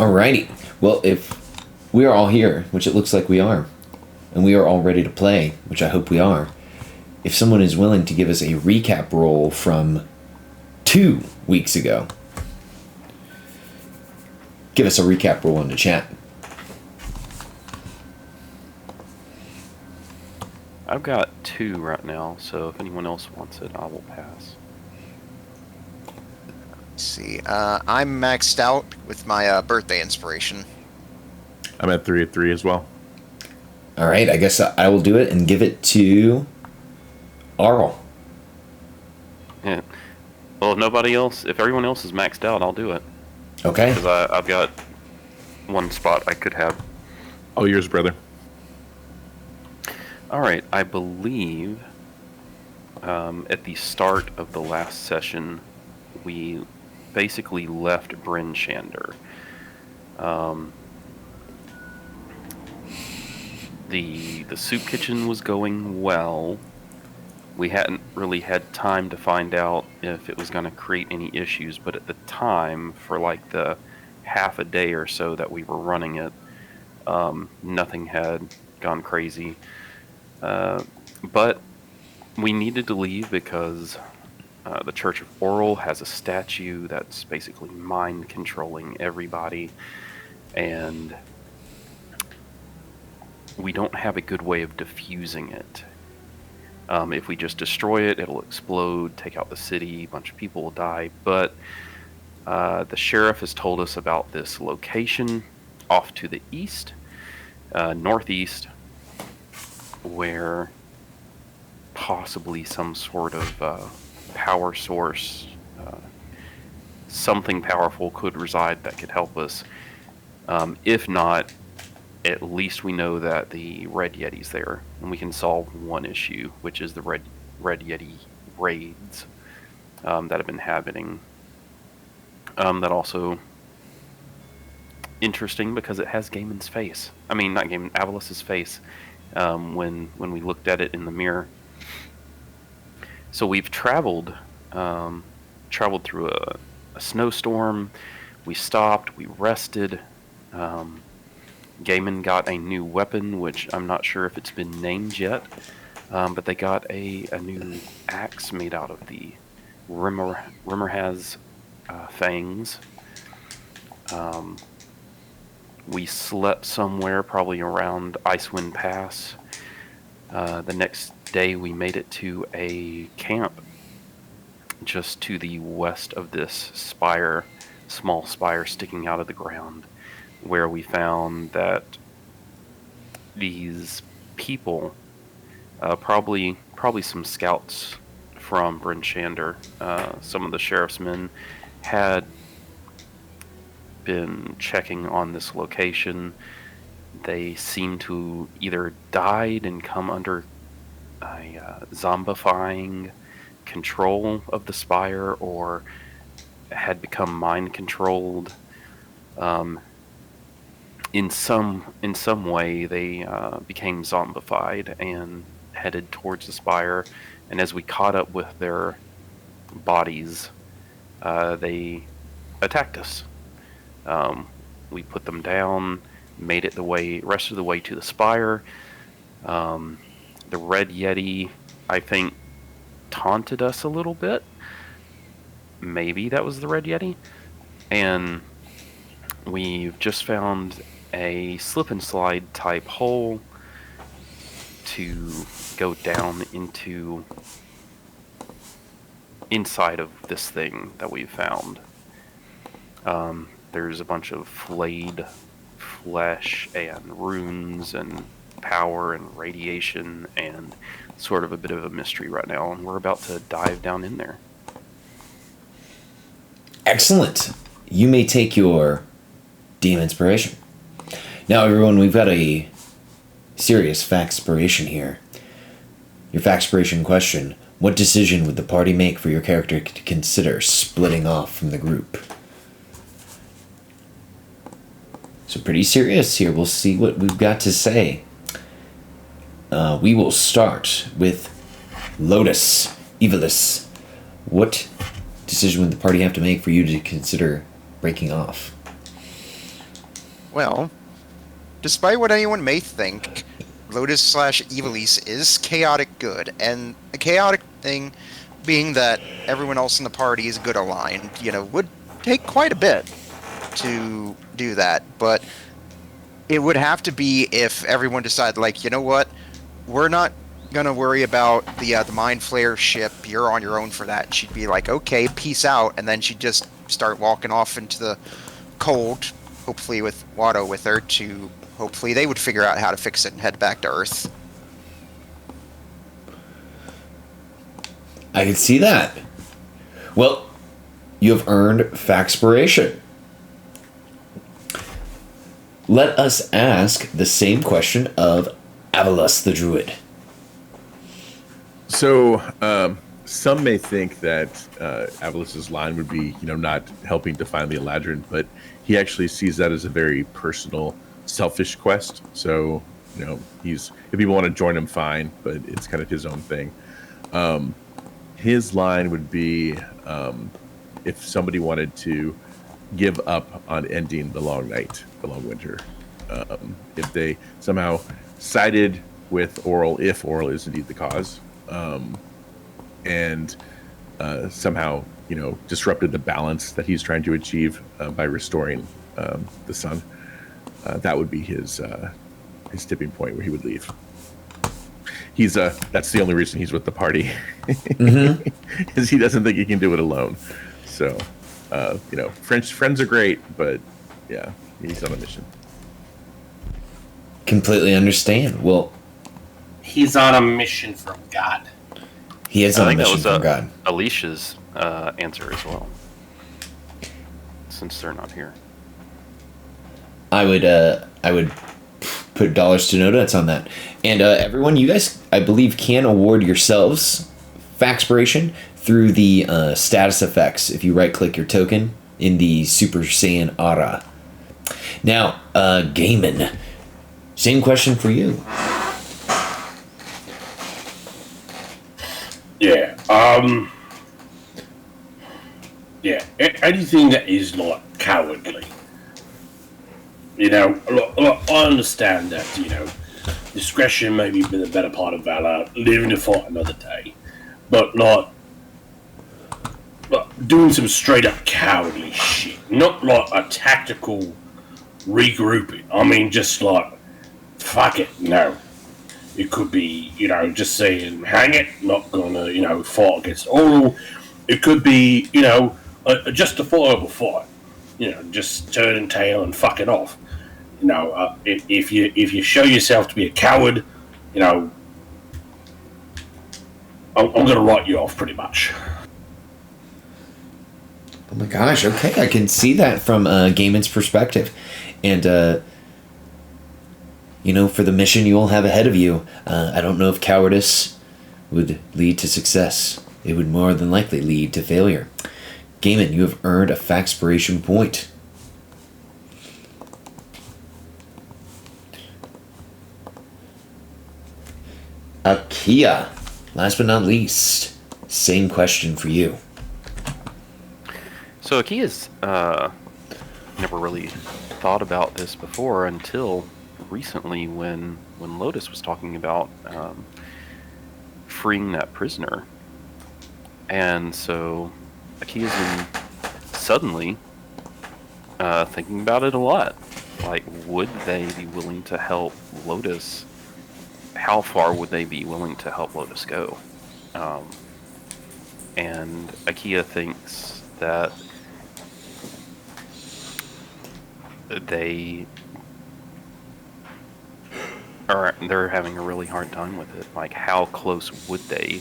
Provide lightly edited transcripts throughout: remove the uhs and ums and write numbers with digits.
Alrighty. Well, if we are all here, which it looks like we are, and we are all ready to play, which I hope we are, if someone is willing to give us a recap roll from 2 weeks ago, give us a recap roll in the chat. I've got 2 right now, so if anyone else wants it, I will pass. Let's see. I'm maxed out with my birthday inspiration. I'm at 3 of 3 as well. Alright, I guess I will do it and give it to Arl. Yeah. Well, if everyone else is maxed out, I'll do it. Okay. Because I've got 1 spot I could have. Oh, yours, brother. Alright, I believe at the start of the last session, we basically left Bryn Shander. The soup kitchen was going well. We hadn't really had time to find out if it was going to create any issues, but at the time, for like the half a day or so that we were running it, nothing had gone crazy. But we needed to leave because the Church of Oral has a statue that's basically mind controlling everybody, and we don't have a good way of diffusing it. If we just destroy it, it'll explode, take out the city, a bunch of people will die. But the sheriff has told us about this location off to the east, northeast, where possibly some sort of power source, something powerful could reside that could help us. If not, at least we know that the Red Yeti's there, and we can solve one issue, which is the Red Yeti raids that have been happening. That also interesting because it has Gaiman's face. I mean, not Gaiman, Avalus's face. When we looked at it in the mirror. So we've traveled through a snowstorm. We stopped. We rested. Gaiman got a new weapon, which I'm not sure if it's been named yet, but they got a new axe made out of the Rimmerhaz fangs. We slept somewhere, probably around Icewind Pass. The next day we made it to a camp just to the west of this spire, small spire sticking out of the ground, where we found that these people, probably some scouts from Bryn Shander, some of the sheriff's men, had been checking on this location. They seem to either died and come under a zombifying control of the spire, or had become mind controlled. In some way, they became zombified and headed towards the spire. And as we caught up with their bodies, they attacked us. We put them down, made it rest of the way to the spire. The Red Yeti, I think, taunted us a little bit. Maybe that was the Red Yeti. And we've just found a slip and slide type hole to go down into inside of this thing that we've found. There's a bunch of flayed flesh and runes and power and radiation, and sort of a bit of a mystery right now, and we're about to dive down in there. Excellent. You may take your DM inspiration. Now, everyone, we've got a serious factspiration here. Your factspiration question: what decision would the party make for your character to consider splitting off from the group? So pretty serious here. We'll see what we've got to say. We will start with Lotus, Evilus. What decision would the party have to make for you to consider breaking off? Well, despite what anyone may think, Lotus slash Evilise is chaotic good, and a chaotic thing being that everyone else in the party is good aligned, would take quite a bit to do that, but it would have to be if everyone decided, like, you know what, we're not gonna worry about the Mind Flayer ship, you're on your own for that. And she'd be like, okay, peace out, and then she'd just start walking off into the cold, hopefully with Watto with her, to hopefully they would figure out how to fix it and head back to Earth. I can see that. Well, you have earned Faxpiration. Let us ask the same question of Avalus the Druid. So, some may think that Avalus's line would be, not helping to find the Eladrin, but he actually sees that as a very personal, selfish quest. So, if people want to join him, fine, but it's kind of his own thing. His line would be if somebody wanted to give up on ending the long night, the long winter. If they somehow sided with Oral, if Oral is indeed the cause, and somehow, disrupted the balance that he's trying to achieve by restoring the sun, that would be his tipping point where he would leave. He's that's the only reason he's with the party, is he doesn't think he can do it alone. So, friends are great, but yeah, he's on a mission. Completely understand. Well, he's on a mission from God. He is on a mission from God. Alicia's answer as well, since they're not here. I would put dollars to no donuts on that. And everyone, you guys, I believe, can award yourselves Faxpiration through the status effects if you right-click your token in the Super Saiyan Aura. Now, Gaiman, same question for you. Yeah. Yeah. Anything that is like cowardly. I understand that, discretion maybe been the better part of valor, living to fight another day. But doing some straight up cowardly shit. Not like a tactical regrouping. I mean, just like, fuck it, no. It could be, just saying, hang it, not gonna, fight against Oral. It could be, a justifiable fight. Just turning tail and fucking off. If you show yourself to be a coward, I'm gonna write you off pretty much. Oh my gosh, okay, I can see that from Gaiman's perspective. And, for the mission you all have ahead of you, I don't know if cowardice would lead to success. It would more than likely lead to failure. Gaiman, you have earned a Faxpiration point. Akia, last but not least, same question for you. So Akia's never really thought about this before until recently when Lotus was talking about freeing that prisoner. And so Akia's been suddenly thinking about it a lot. Like, would they be willing to help Lotus? How far would they be willing to help Lotus go? And Akia thinks that they're having a really hard time with it. Like, how close would they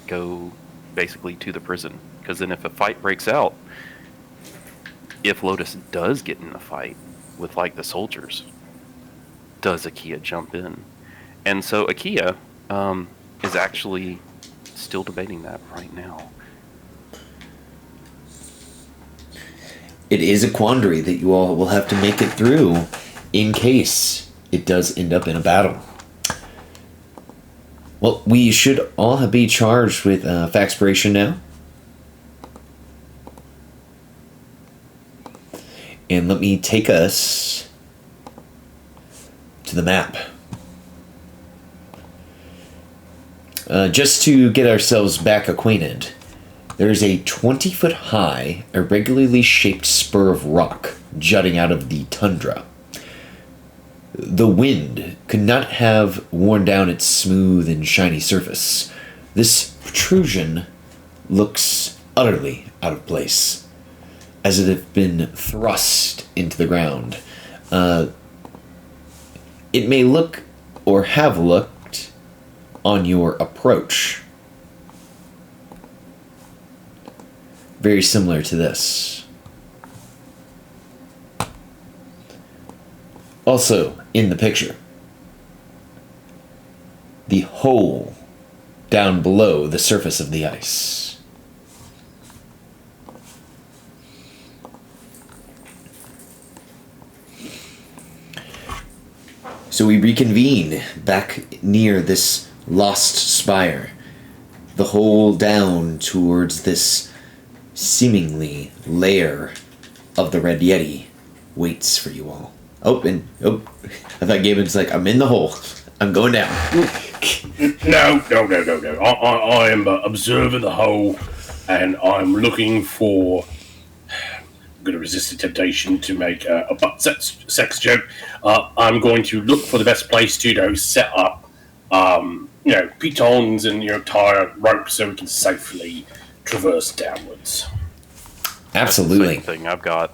go basically to the prison? Because then if a fight breaks out, if Lotus does get in a fight with like the soldiers, does Akia jump in? And so Akia is actually still debating that right now. It is a quandary that you all will have to make it through in case it does end up in a battle. Well, we should all be charged with Faxpiration now. And let me take us to the map. Just to get ourselves back acquainted, there's a 20-foot high, irregularly shaped spur of rock jutting out of the tundra. The wind could not have worn down its smooth and shiny surface. This protrusion looks utterly out of place, as it had been thrust into the ground. It may look, or have looked, on your approach, very similar to this. Also, in the picture, the hole down below the surface of the ice. So we reconvene back near this lost spire. The hole down towards this seemingly lair of the Red Yeti waits for you all. I thought Gaben's like, I'm in the hole. I'm going down. No. I am observing the hole, and I'm looking for. I'm going to resist the temptation to make a butt sex joke. I'm going to look for the best place to, set up, pitons and tie ropes so we can safely traverse downwards. Absolutely. Same thing. I've got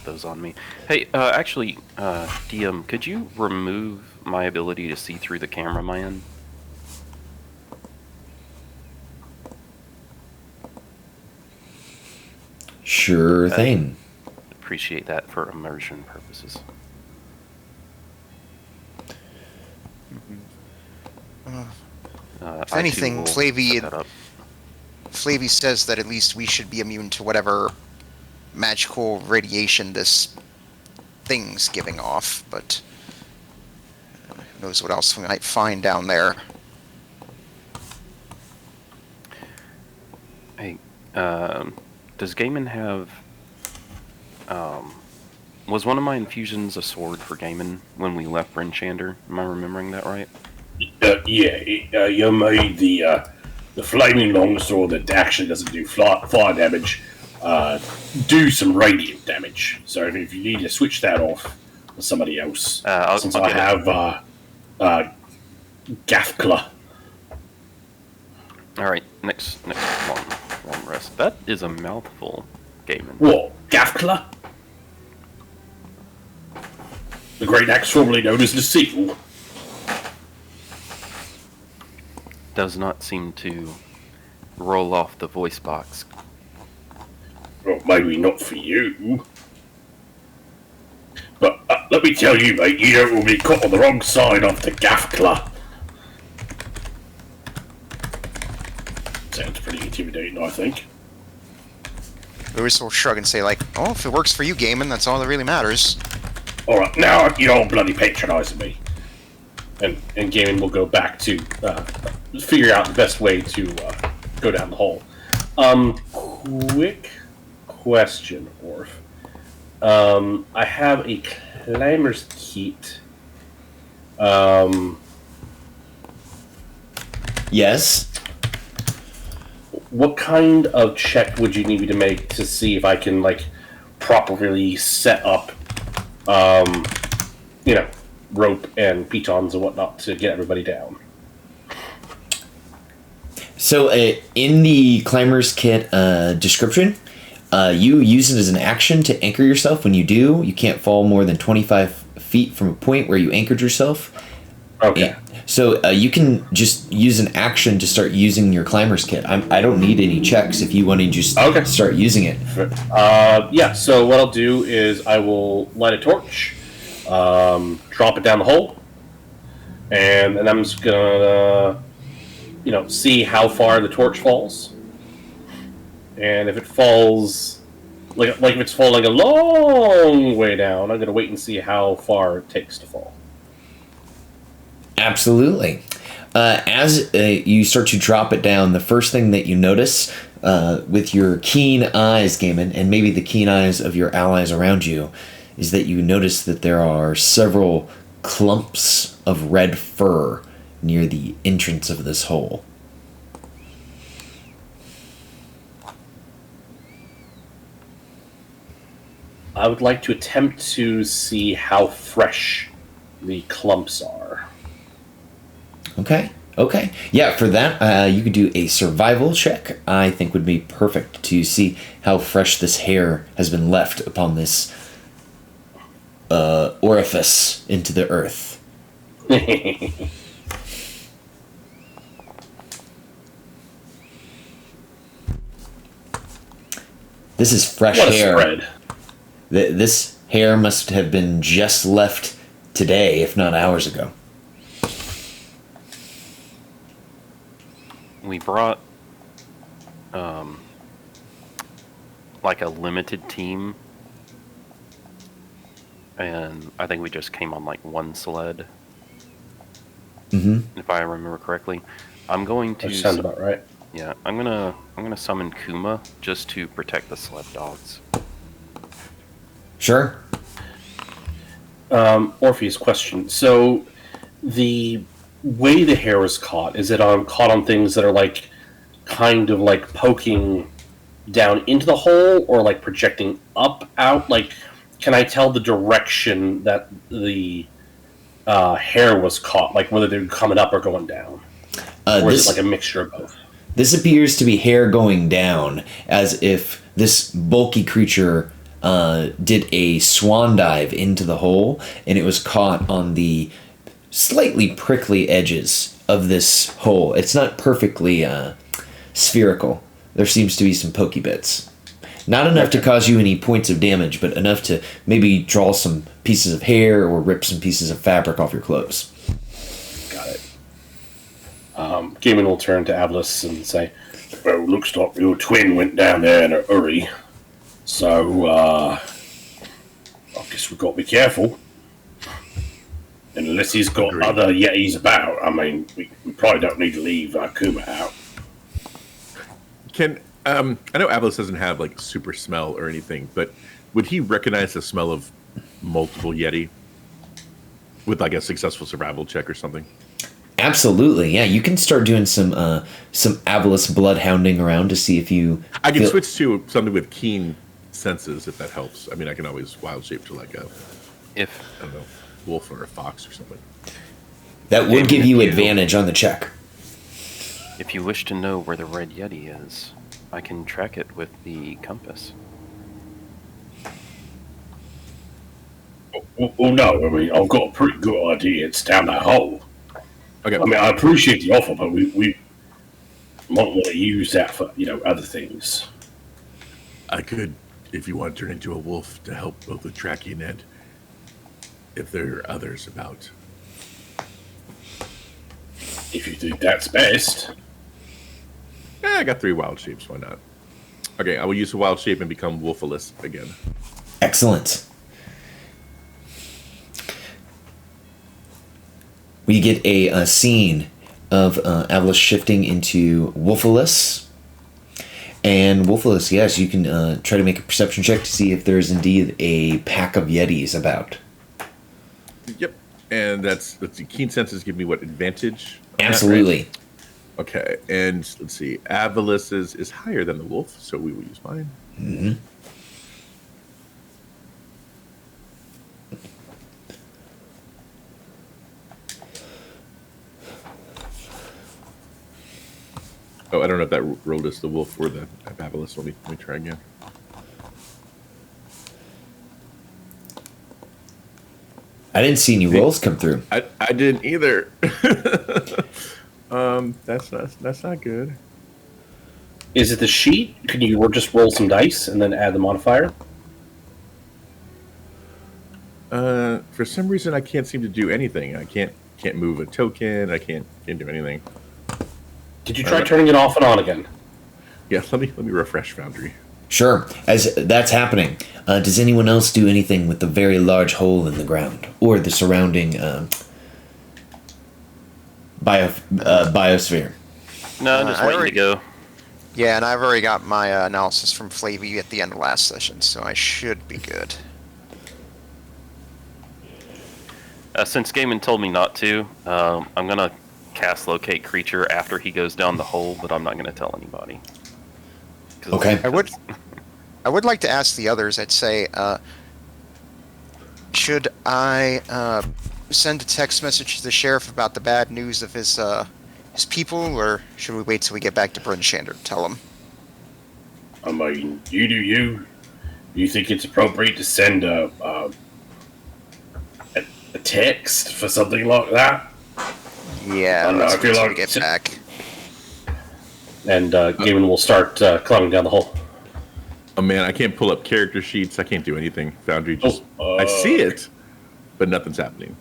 those on me. Hey, DM, could you remove my ability to see through the cameraman? Sure thing. Appreciate that for immersion purposes. If anything, Flavy says that at least we should be immune to whatever magical radiation this thing's giving off, but who knows what else we might find down there. Hey, does Gaiman have... was one of my infusions a sword for Gaiman when we left Brinchander? Am I remembering that right? You made the flaming longsword that actually doesn't do fire damage, do some radiant damage. So if you need to switch that off with somebody else, since I have Gafkla. All right, next long rest. That is a mouthful, Gaiman. What, Gafkla? The great axe formerly known as the Seal. Does not seem to roll off the voice box. Well, maybe not for you. But let me tell you, mate, you don't want to be caught on the wrong side of the Gafkla. Sounds pretty intimidating, I think. Lewis will shrug and say, like, oh, if it works for you, Gaiman, that's all that really matters. Alright, now you're all bloody patronising me. And Gaiman will go back to figure out the best way to go down the hole. Quick question, Orf. I have a climber's kit. Yes? What kind of check would you need me to make to see if I can, properly set up, rope and pitons and whatnot to get everybody down? So, in the climber's kit description, you use it as an action to anchor yourself. When you do, you can't fall more than 25 feet from a point where you anchored yourself. Okay. So, you can just use an action to start using your climber's kit. I don't need any checks if you want to just start using it. So what I'll do is I will light a torch, drop it down the hole, and then I'm just gonna, see how far the torch falls. And if it falls, if it's falling a long way down, I'm gonna wait and see how far it takes to fall. Absolutely. As you start to drop it down, the first thing that you notice with your keen eyes, Gaiman, and maybe the keen eyes of your allies around you, is that you notice that there are several clumps of red fur near the entrance of this hole. I would like to attempt to see how fresh the clumps are. Okay. Yeah, for that, you could do a survival check. I think would be perfect to see how fresh this hair has been left upon this orifice into the earth. This is fresh What a hair. spread. This hair must have been just left today, if not hours ago. We brought like a limited team, and I think we just came on like one sled, if I remember correctly. I'm going to That sounds about right. Yeah, I'm gonna summon Kuma just to protect the sled dogs. Sure. Orpheus, question. So, the way the hair is caught, is it caught on things that are like kind of like poking down into the hole or like projecting up out? Like, can I tell the direction that the hair was caught, like whether they're coming up or going down? Or is it like a mixture of both? This appears to be hair going down, as if this bulky creature did a swan dive into the hole, and it was caught on the slightly prickly edges of this hole. It's not perfectly spherical. There seems to be some pokey bits. Not enough to cause you any points of damage, but enough to maybe draw some pieces of hair or rip some pieces of fabric off your clothes. Got it. Gaiman will turn to Avlis and say, well, looks like your twin went down there in a hurry. So, I guess we've got to be careful. And unless he's got other Yetis about, I mean, we probably don't need to leave Kuma out. I know Avlis doesn't have like super smell or anything, but would he recognize the smell of multiple Yeti with like a successful survival check or something? Absolutely, yeah. You can start doing some Avlis bloodhounding around to see if you. I can switch to something with keen senses if that helps. I mean, I can always wild shape to like a, I don't know, wolf or a fox or something. That would give you advantage on the check. If you wish to know where the red Yeti is, I can track it with the compass. Well, no, I mean, I've got a pretty good idea. It's down that hole. Okay. I mean, I appreciate the offer, but we might want to use that for, other things. I could, if you want to turn into a wolf to help both with tracking and if there are others about. If you think that's best. I got 3 wild shapes. Why not? Okay, I will use a wild shape and become Wolfalus again. Excellent. We get a scene of Avlis shifting into Wolfalus. And Wolfalus, yes, you can try to make a perception check to see if there's indeed a pack of Yetis about. Yep. And let's see, keen senses give me what, advantage? Absolutely. Right? Okay, and let's see, Avlis is higher than the wolf, so we will use mine. Mm-hmm. Oh, I don't know if that rolled us the wolf or the Avlis. Let me try again. I didn't see any rolls come through. I didn't either. That's not good. Is it the sheet? Can you just roll some dice and then add the modifier? For some reason, I can't seem to do anything. I can't move a token. I can't do anything. Did you try turning it off and on again? Yeah, let me refresh Foundry. Sure. As that's happening, does anyone else do anything with the very large hole in the ground or the surrounding biosphere? No, I'm just waiting to go. Yeah, and I've already got my analysis from Flavy at the end of last session, so I should be good. Since Gaiman told me not to, I'm gonna cast locate creature after he goes down the hole, but I'm not gonna tell anybody. Okay. I would like to ask the others. I'd say, should I send a text message to the sheriff about the bad news of his people, or should we wait till we get back to Brunshander to tell him? I mean, you do you. You think it's appropriate to send a text for something like that? Yeah, I don't know, let's I feel wait till we like get back. And Gavin will start climbing down the hole. Oh man, I can't pull up character sheets. I can't do anything. Foundry just I see it, but nothing's happening.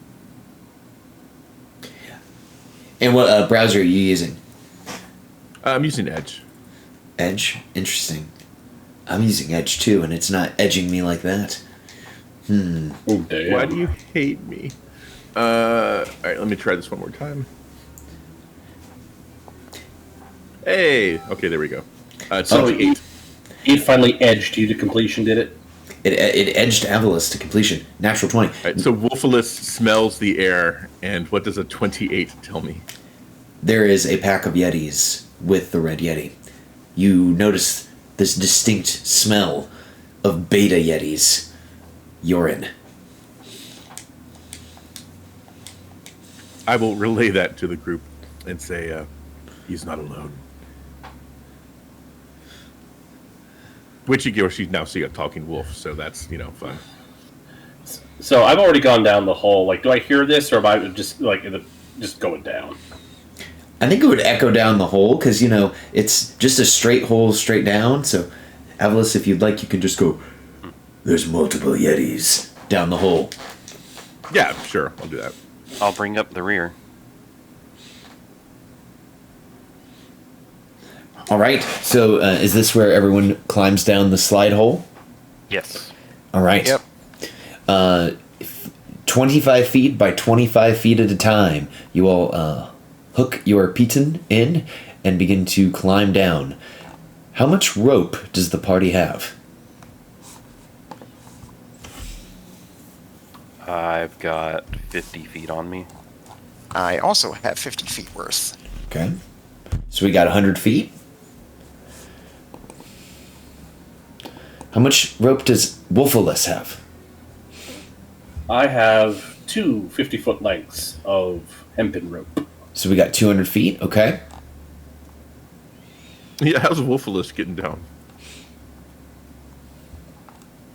And what browser are you using? I'm using Edge. Edge? Interesting. I'm using Edge too, and it's not edging me like that. Oh, damn. Why do you hate me? All right, let me try this one more time. Hey, okay, there we go. It's So 78. it finally edged you to completion, did it? It edged Avalis to completion. Natural 20. All right, so Wolfilus smells the air, and what does a 28 tell me? There is a pack of Yetis with the Red Yeti. You notice this distinct smell of beta Yetis. Urine. I will relay that to the group and say he's not alone. Which she now see a talking wolf, so that's fun. So I've already gone down the hole. Like, do I hear this, or am I just just going down? I think it would echo down the hole, because, it's just a straight hole straight down. So, Avalis, if you'd like, you can just go, there's multiple Yetis down the hole. Yeah, sure, I'll do that. I'll bring up the rear. All right. So, is this where everyone climbs down the slide hole? Yes. All right. Yep. 25 feet by 25 feet at a time. You all hook your piton in and begin to climb down. How much rope does the party have? I've got 50 feet on me. I also have 50 feet worth. Okay. So we got 100 feet. How much rope does Wolfilus have? I have two 50-foot lengths of hempen rope. So we got 200 feet. Okay. Yeah, how's Wolfilus getting down?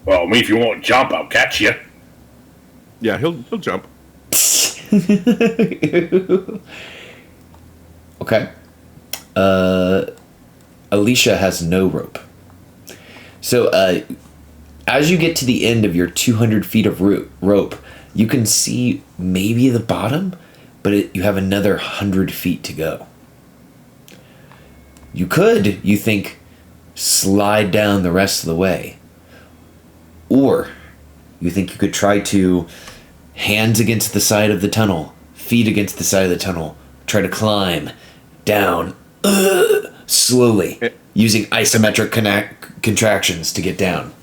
Well, I mean, if you want to jump, I'll catch you. Yeah, he'll jump. Okay. Alicia has no rope. So, as you get to the end of your 200 feet of rope, you can see maybe the bottom, but you have another 100 feet to go. You could, you think, slide down the rest of the way. Or you think you could try to hands against the side of the tunnel, feet against the side of the tunnel, try to climb down slowly, using isometric contractions to get down.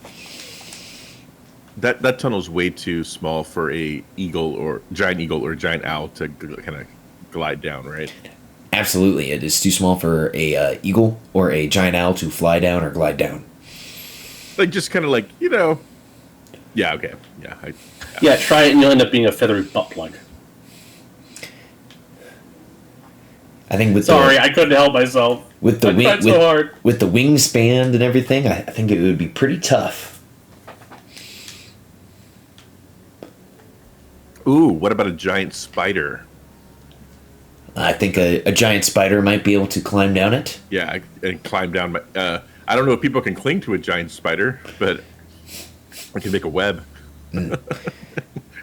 That tunnel's way too small for a eagle or giant owl to kind of glide down, right? Absolutely, it is too small for a eagle or a giant owl to fly down or glide down. Like just kind of like Yeah. Okay. Yeah. Yeah, try it and you'll end up being a feathery butt plug. I think with I couldn't help myself. With the I tried so hard. with the wingspan and everything, I think it would be pretty tough. Ooh, what about a giant spider? I think a giant spider might be able to climb down it. Yeah, and climb down. I don't know if people can cling to a giant spider, but I can make a web. There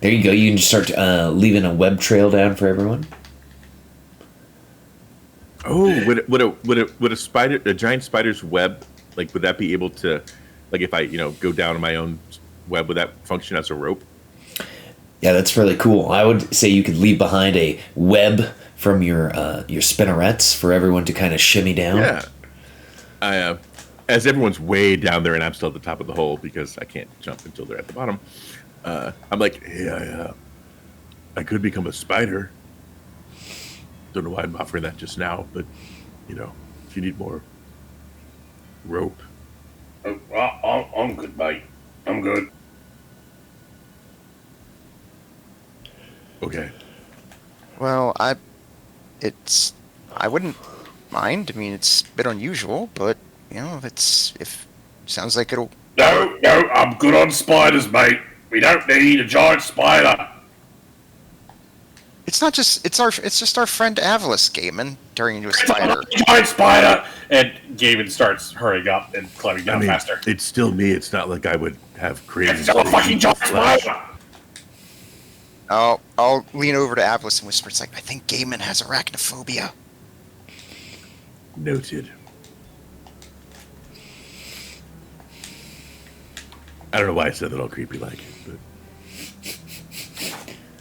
you go. You can just start leaving a web trail down for everyone. Oh, would a giant spider's web, would that be able to, if I go down my own web, would that function as a rope? Yeah, that's really cool. I would say you could leave behind a web from your spinnerets for everyone to kind of shimmy down. Yeah. As everyone's way down there and I'm still at the top of the hole because I can't jump until they're at the bottom. I'm like, hey, I could become a spider. Don't know why I'm offering that just now, but if you need more rope. I'm good, mate. I'm good. Okay. Well, I wouldn't mind. I mean, it's a bit unusual, but if sounds like it'll. No, I'm good on spiders, mate. We don't need a giant spider. It's not just it's just our friend Avalis, Gaiman, turning into a spider. Giant spider! And Gavin starts hurrying up and climbing down faster. It's still me. It's not like I would have crazy. It's still a fucking giant spider! I'll lean over to Avalis and whisper, it's like, I think Gaiman has arachnophobia. Noted. I don't know why I said that all creepy like, but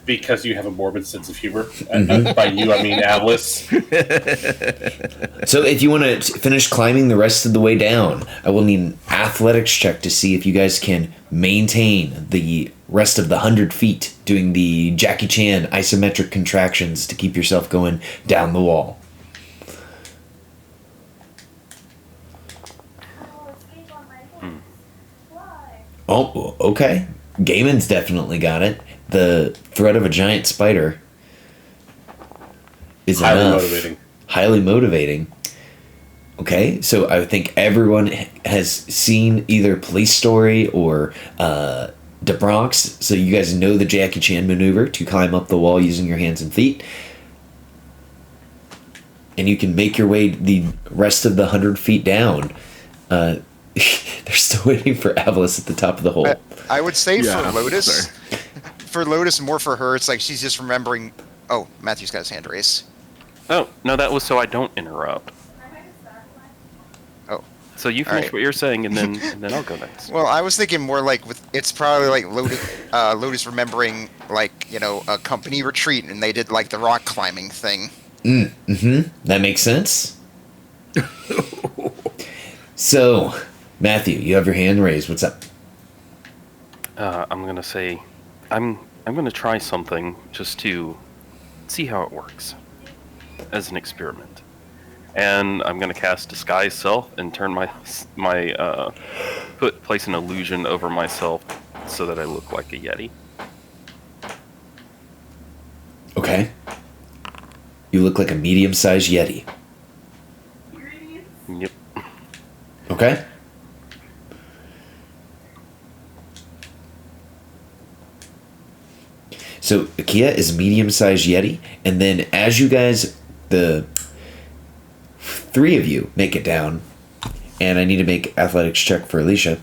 Because you have a morbid sense of humor. And by you, I mean Avalis. So if you want to finish climbing the rest of the way down, I will need an athletics check to see if you guys can maintain the rest of the 100 feet, doing the Jackie Chan isometric contractions to keep yourself going down the wall. Oh, okay. Gaiman's definitely got it. The threat of a giant spider is Highly enough. motivating. Highly motivating. Okay, so I think everyone has seen either Police Story or De Bronx, so you guys know the Jackie Chan maneuver to climb up the wall using your hands and feet. And you can make your way the rest of the 100 feet down. They're still waiting for Avalis at the top of the hole. I would say Yeah, for Lotus, sorry. for Lotus, more for her, it's like she's just remembering. Oh, Matthew's got his hand raised. Oh, no, that was so I don't interrupt. Oh, So you finish Alright. what you're saying, and then I'll go next. well, I was thinking more like it's probably like Lotus remembering like a company retreat and they did like the rock climbing thing. That makes sense. So, Matthew, you have your hand raised. What's up? I'm gonna say, I'm gonna try something just to see how it works as an experiment, and I'm gonna cast Disguise Self and turn place an illusion over myself so that I look like a Yeti. Okay. You look like a medium-sized Yeti. Yep. Okay. So Akia is a medium-sized Yeti, and then as you guys, the three of you, make it down, and I need to make athletics check for Alicia.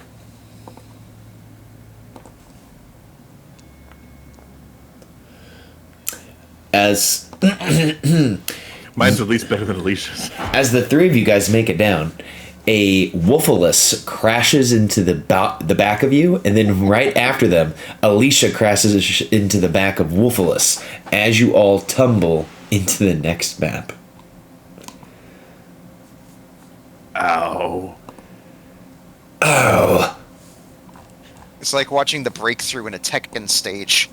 As mine's at least better than Alicia's. As the three of you guys make it down, a Wolfalus crashes into the back of you, and then right after them, Alicia crashes into the back of Wolfalus as you all tumble into the next map. Ow. Oh. It's like watching the breakthrough in a Tekken stage.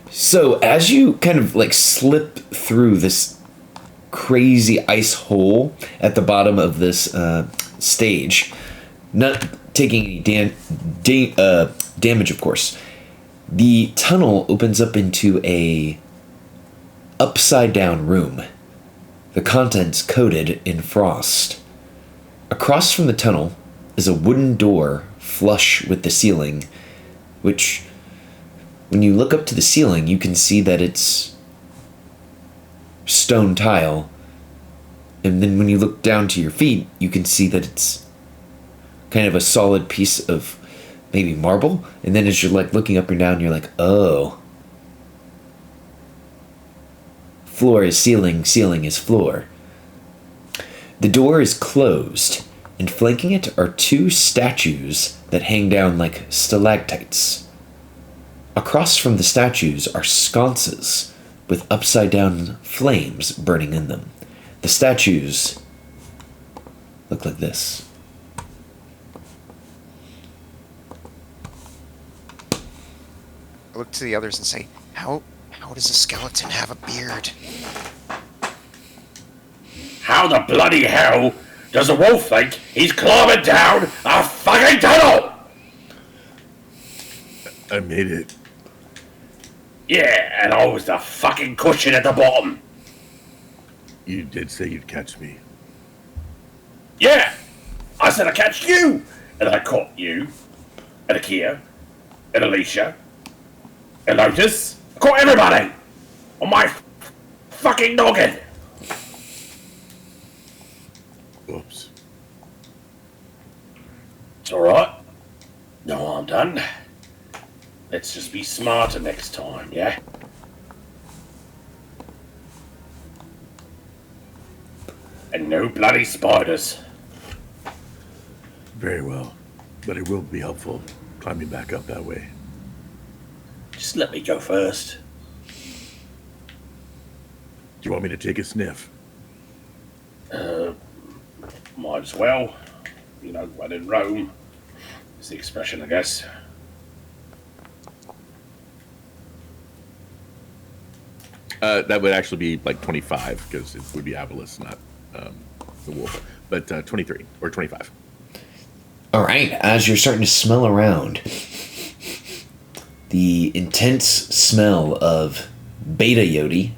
So as you kind of like slip through this crazy ice hole at the bottom of this stage, not taking any damage, of course, the tunnel opens up into a upside down room. The contents coated in frost. Across from the tunnel is a wooden door flush with the ceiling, which, when you look up to the ceiling, you can see that it's stone tile. And then when you look down to your feet, you can see that it's kind of a solid piece of maybe marble. And then as you're like looking up and down, you're like, oh. Floor is ceiling, ceiling is floor. The door is closed, and flanking it are two statues that hang down like stalactites. Across from the statues are sconces with upside-down flames burning in them. The statues look like this. It look to the others and say, how does a skeleton have a beard? How the bloody hell does a wolf think he's climbing down a fucking tunnel? I made it. Yeah, and I was the fucking cushion at the bottom. You did say you'd catch me. Yeah, I said I catch you, and I caught you, and Akia, and Alicia, and Lotus. I caught everybody on my fucking noggin. Oops. It's alright. No harm done. Let's just be smarter next time, yeah? And no bloody spiders. Very well. But it will be helpful climbing back up that way. Just let me go first. Do you want me to take a sniff? Might as well. You know, when in Rome. Is the expression, I guess. That would actually be like 25, because it would be Avalis, not the wolf. But 23 or 25. All right, as you're starting to smell around, the intense smell of beta yetis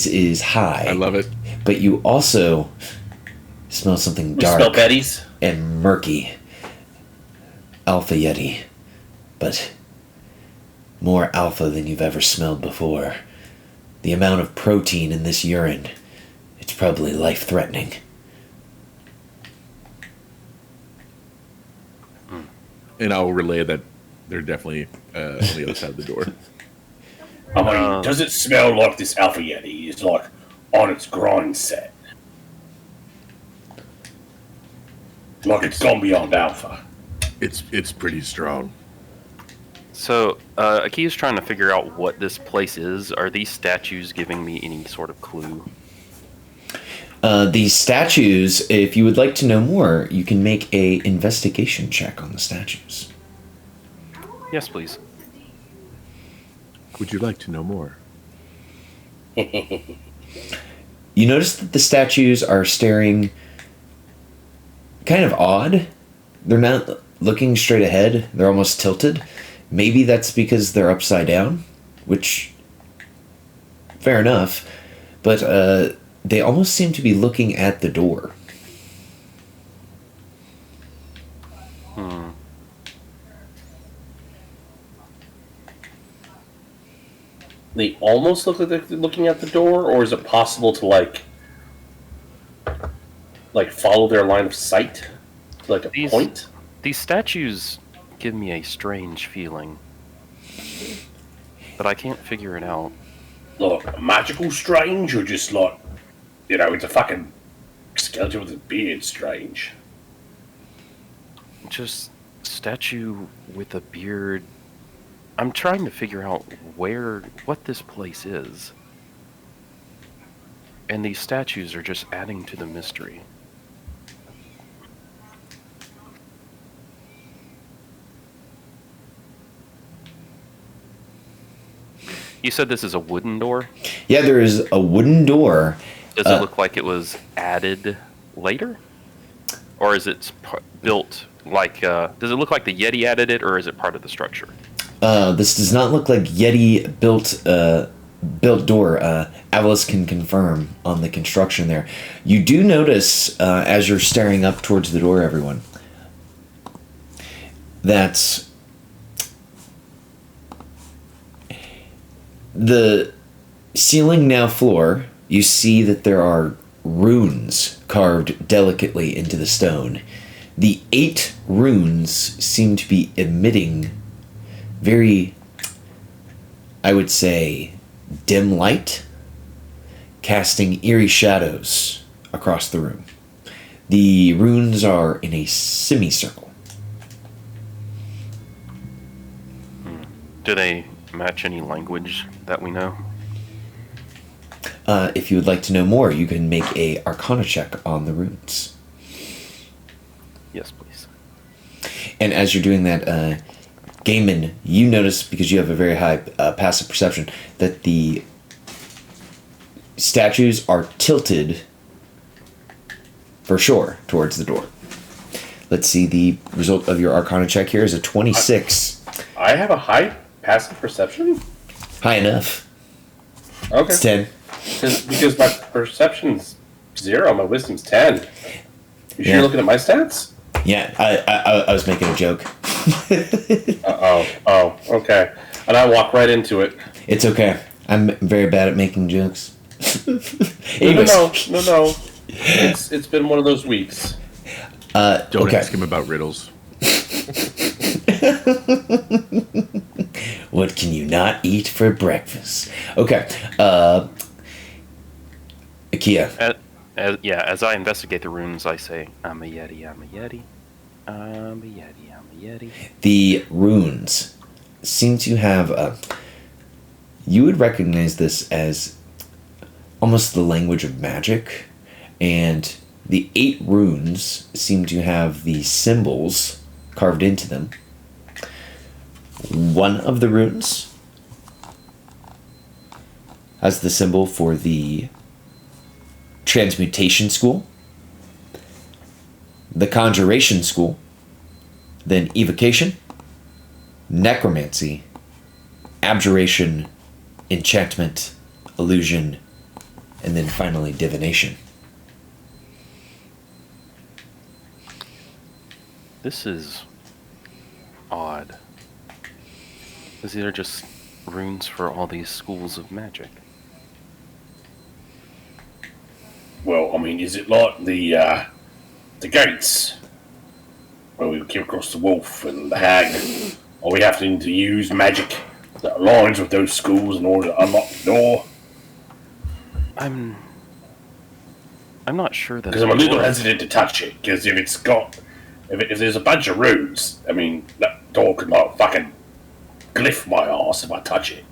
is high. I love it. But you also smell something We dark smell Betty's. and murky. Alpha yeti, but more alpha than you've ever smelled before. The amount of protein in this urine, it's probably life-threatening. And I'll relay that they're definitely on the other side of the door. I mean, does it smell like this Alpha Yeti is like on its grind set? Like it's gone beyond Alpha. It's pretty strong. So, Aki's trying to figure out what this place is. Are these statues giving me any sort of clue? These statues, if you would like to know more, you can make a investigation check on the statues. Yes, please. Would you like to know more? You notice that the statues are staring kind of odd. They're not looking straight ahead. They're almost tilted. Maybe that's because they're upside down, which, fair enough. But they almost seem to be looking at the door. They almost look like they're looking at the door, or is it possible to like follow their line of sight, like a point? These statues give me a strange feeling, but I can't figure it out. Like magical strange, or just like, you know, it's a fucking skeleton with a beard strange. Just statue with a beard. I'm trying to figure out what this place is. And these statues are just adding to the mystery. You said this is a wooden door? Yeah, there is a wooden door. Does it look like it was added later? Or is it built like... does it look like the Yeti added it, or is it part of the structure? This does not look like Yeti built door. Avalis can confirm on the construction there. You do notice, as you're staring up towards the door, everyone, that the ceiling, now floor, you see that there are runes carved delicately into the stone. The 8 runes seem to be emitting very, I would say, dim light, casting eerie shadows across the room. The runes are in a semicircle. Do they match any language that we know? If you would like to know more, you can make a Arcana check on the runes. Yes, please. And as you're doing that, Gaiman, you notice, because you have a very high passive perception, that the statues are tilted for sure towards the door. Let's see, the result of your Arcana check here is a 26. I have a high passive perception? High enough. Okay. It's 10. Because my perception's 0, my wisdom's 10. You sure Yeah. you're looking at my stats? Yeah, I was making a joke. Oh, okay. And I walk right into it. It's okay. I'm very bad at making jokes. Anyways. No. It's been one of those weeks. Don't okay. ask him about riddles. What can you not eat for breakfast? Okay. Akia. As I investigate the runes, I say, I'm a Yeti, I'm a Yeti. I'm a Yeti, I'm a Yeti. The runes seem to have you would recognize this as almost the language of magic, and the 8 runes seem to have the symbols carved into them. One of the runes has the symbol for the transmutation school, the conjuration school, then evocation, necromancy, abjuration, enchantment, illusion, and then finally divination. This is odd. Because these are just runes for all these schools of magic. Well, I mean, is it like the gates where we came across the wolf and the hag? Are we having to use magic that aligns with those schools in order to unlock the door? I'm not sure that. Because I'm a little hesitant to touch it. Because if there's a bunch of runes, I mean, that door could like fucking glyph my ass if I touch it.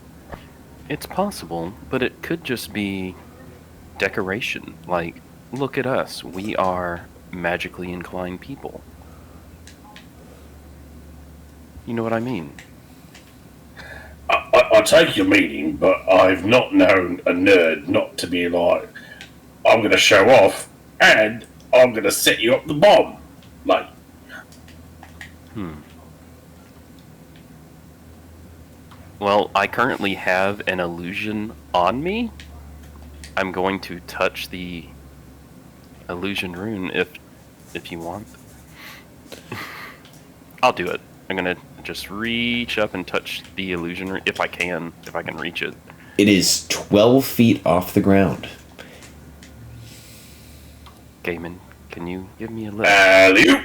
It's possible, but it could just be decoration. Like, look at us. We are magically inclined people. You know what I mean? I take your meaning, but I've not known a nerd not to be like, I'm going to show off and I'm going to set you up the bomb. Like, Well, I currently have an illusion on me. I'm going to touch the illusion rune if you want. I'll do it. I'm gonna just reach up and touch the illusion rune if I can reach it. It is 12 feet off the ground. Gaiman, can you give me a lift? alley-oop.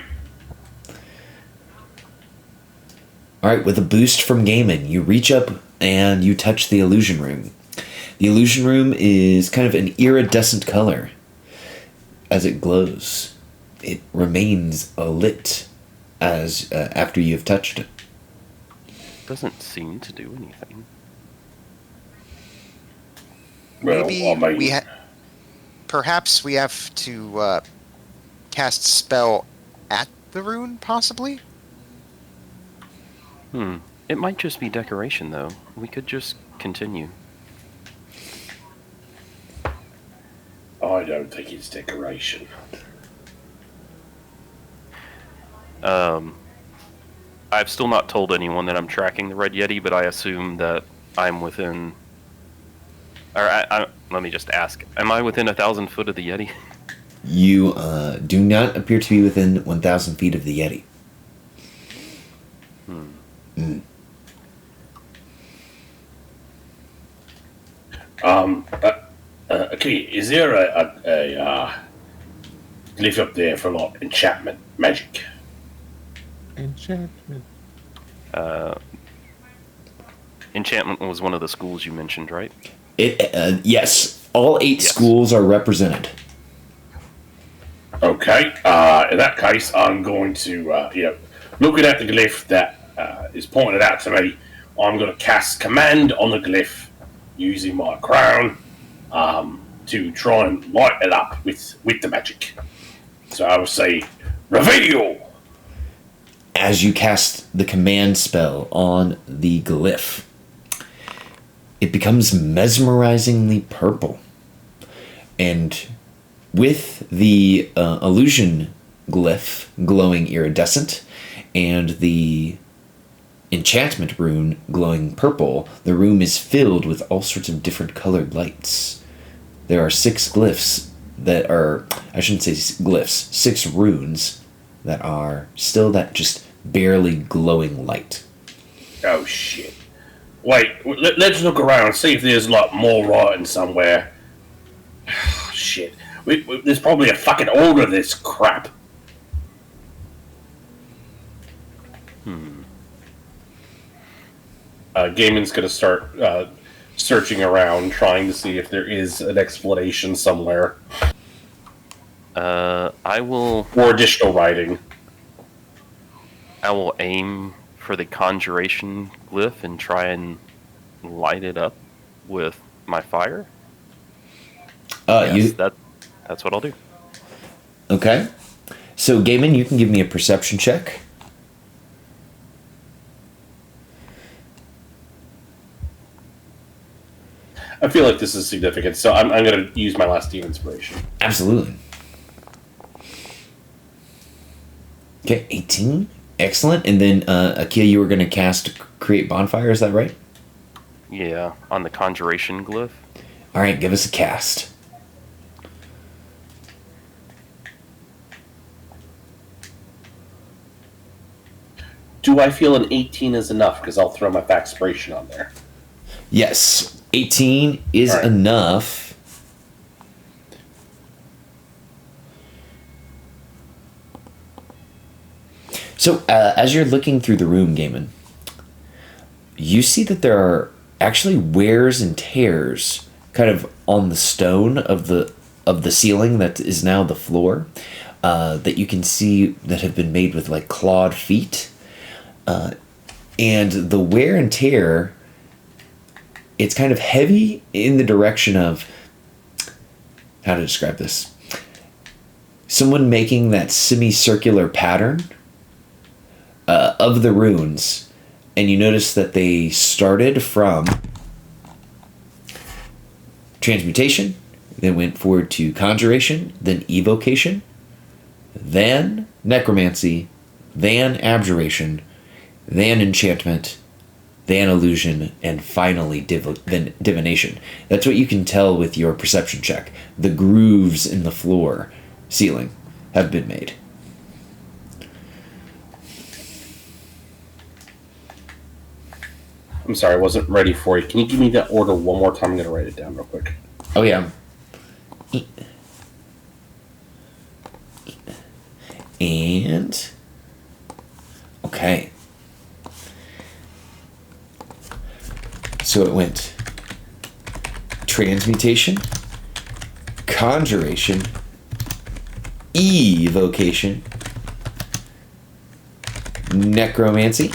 Alright, with a boost from Gaiman, you reach up and you touch the illusion room. The illusion room is kind of an iridescent color. As it glows, it remains lit as after you have touched it. Doesn't seem to do anything. Well, Maybe I mean, perhaps we have to cast spell at the rune, possibly? It might just be decoration, though. We could just continue. I don't think it's decoration. I've still not told anyone that I'm tracking the Red Yeti, but I assume that I'm within... Or let me just ask. Am I within 1,000 foot of the Yeti? You do not appear to be within 1,000 feet of the Yeti. Okay, is there a glyph up there for like enchantment magic? Enchantment. Enchantment was one of the schools you mentioned, right? Yes, all 8 Yes. schools are represented. Okay, in that case, I'm going to, looking at the glyph that is pointed out to me, I'm going to cast command on the glyph using my crown to try and light it up with the magic. So I will say, reveal! as you cast the command spell on the glyph, it becomes mesmerizingly purple. And with the illusion glyph glowing iridescent and the enchantment rune glowing purple, the room is filled with all sorts of different colored lights. There are 6 glyphs that are, I shouldn't say glyphs, 6 runes that are still that just barely glowing light. Oh shit! Wait, let's look around and see if there's like more writing somewhere. Shit, there's probably a fucking order of this crap. Gaiman's gonna start searching around, trying to see if there is an explanation somewhere. I will Or additional writing. aim for the conjuration glyph and try and light it up with my fire. Yes, that's what I'll do. Okay. So, Gaiman, you can give me a perception check. I feel like this is significant, so I'm going to use my last demon inspiration. Absolutely. Okay, 18. Excellent. And then, Akia, you were going to cast Create Bonfire, is that right? Yeah, on the conjuration glyph. All right, give us a cast. Do I feel an 18 is enough? Because I'll throw my Facspiration on there. Yes, 18 is right. enough. So, as you're looking through the room, Gaiman, you see that there are actually wears and tears kind of on the stone of the ceiling that is now the floor, that you can see that have been made with like clawed feet. And the wear and tear, it's kind of heavy in the direction of, how to describe this? Someone making that semicircular pattern of the runes, and you notice that they started from transmutation, then went forward to conjuration, then evocation, then necromancy, then abjuration, then enchantment, then illusion, and finally divination. That's what you can tell with your perception check. The grooves in the floor ceiling have been made. I'm sorry, I wasn't ready for you. Can you give me that order one more time? I'm going to write it down real quick. Oh, yeah. And... okay. So it went transmutation, conjuration, evocation, necromancy,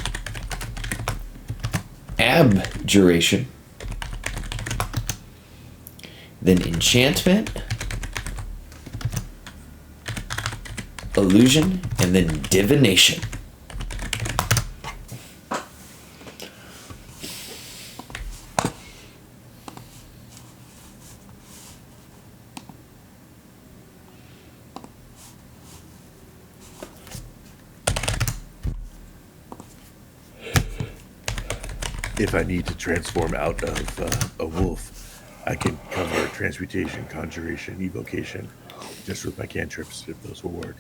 abjuration, then enchantment, illusion, and then divination. If I need to transform out of a wolf, I can cover transmutation, conjuration, evocation, just with my cantrips, if those will work.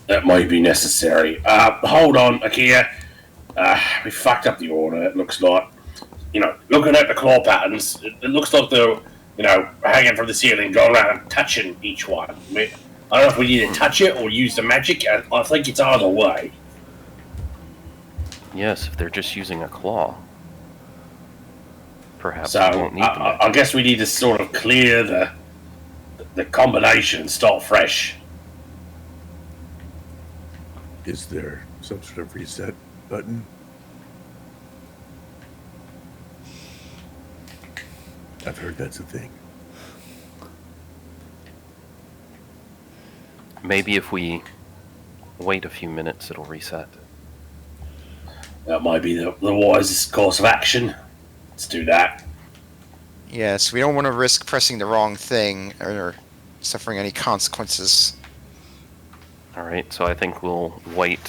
That might be necessary. Hold on, Akia. We fucked up the order, it looks like. You know, looking at the claw patterns, it looks like they're, you know, hanging from the ceiling, going around and touching each one. I don't know if we need to touch it or use the magic. I think it's either way. Yes, if they're just using a claw. Perhaps So we won't need the magic. I guess we need to sort of clear the combination and start fresh. Is there some sort of reset button? I've heard that's a thing. Maybe if we wait a few minutes, it'll reset. That might be the wisest course of action. Let's do that. Yes, we don't want to risk pressing the wrong thing or suffering any consequences. Alright, so I think we'll wait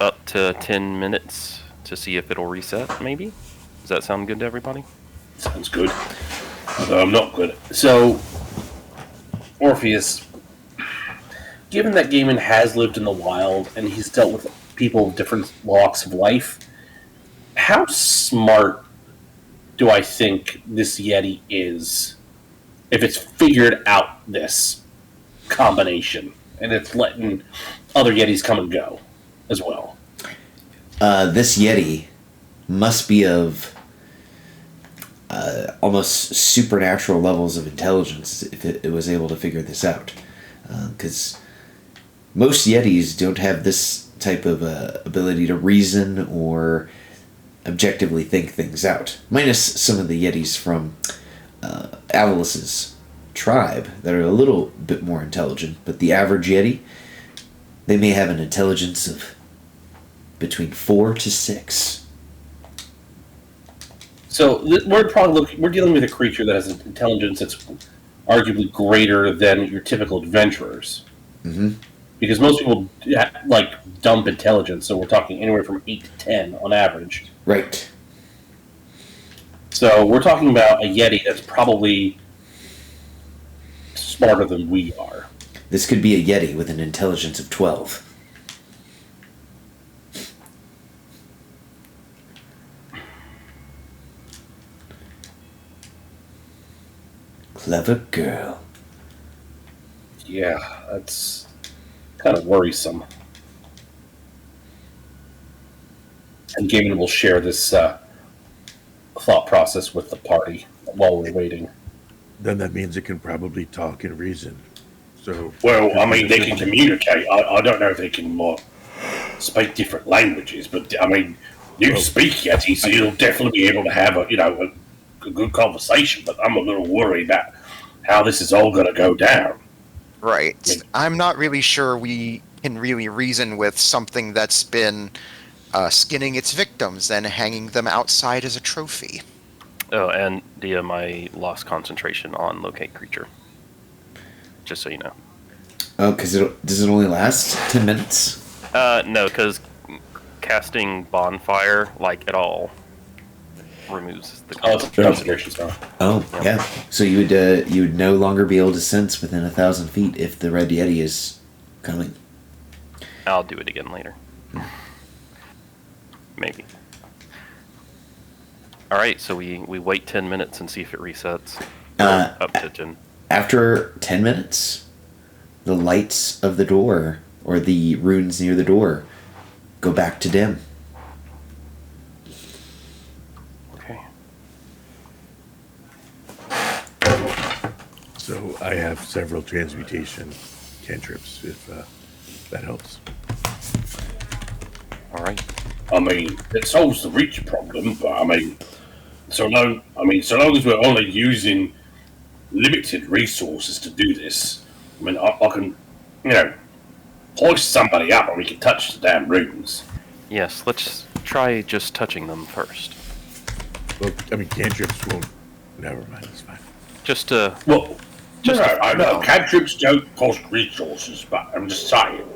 up to 10 minutes to see if it'll reset, maybe? Does that sound good to everybody? Sounds good. Although I'm not good. So, Orpheus, given that Gaiman has lived in the wild and he's dealt with people of different walks of life, how smart do I think this Yeti is if it's figured out this combination and it's letting other Yetis come and go as well? This Yeti must be of almost supernatural levels of intelligence if it was able to figure this out. Because most Yetis don't have this type of ability to reason or objectively think things out. Minus some of the Yetis from Avalus's tribe that are a little bit more intelligent. But the average Yeti, they may have an intelligence of between 4 to 6. So we're dealing with a creature that has an intelligence that's arguably greater than your typical adventurers. Mm-hmm. Because most people like dump intelligence, so we're talking anywhere from 8 to 10 on average. Right. So we're talking about a Yeti that's probably smarter than we are. This could be a Yeti with an intelligence of 12. Clever girl. Yeah, that's kind of worrisome. And Gaiman will share this thought process with the party while we're waiting. Then that means it can probably talk and reason. So, Well, I mean, they can communicate. I don't know if they can speak different languages, but I mean, you speak Yeti, so you'll definitely be able to have a good conversation. But I'm a little worried about how this is all going to go down. Right. I'm not really sure we can really reason with something that's been skinning its victims and hanging them outside as a trophy. Oh, and DM, I lost concentration on locate creature. Just so you know. Oh, because does it only last 10 minutes? No, because casting bonfire, like, at all, removes the Oh, it's a concentration spell. Oh, yeah. So you would no longer be able to sense within 1,000 feet if the Red Yeti is coming. I'll do it again later. Maybe. Alright, so we wait 10 minutes and see if it resets. Up to 10. After 10 minutes, the lights of the door, or the runes near the door, go back to dim. Okay. So I have several transmutation cantrips, if that helps. Alright. I mean, it solves the reach problem, but I mean, so long as we're only using limited resources to do this, I mean, I can, hoist somebody up and we can touch the damn runes. Yes, let's try just touching them first. Well, I mean, cantrips won't. Never mind, it's fine. Just to... Well, I know cantrips don't cost resources, but I'm just saying.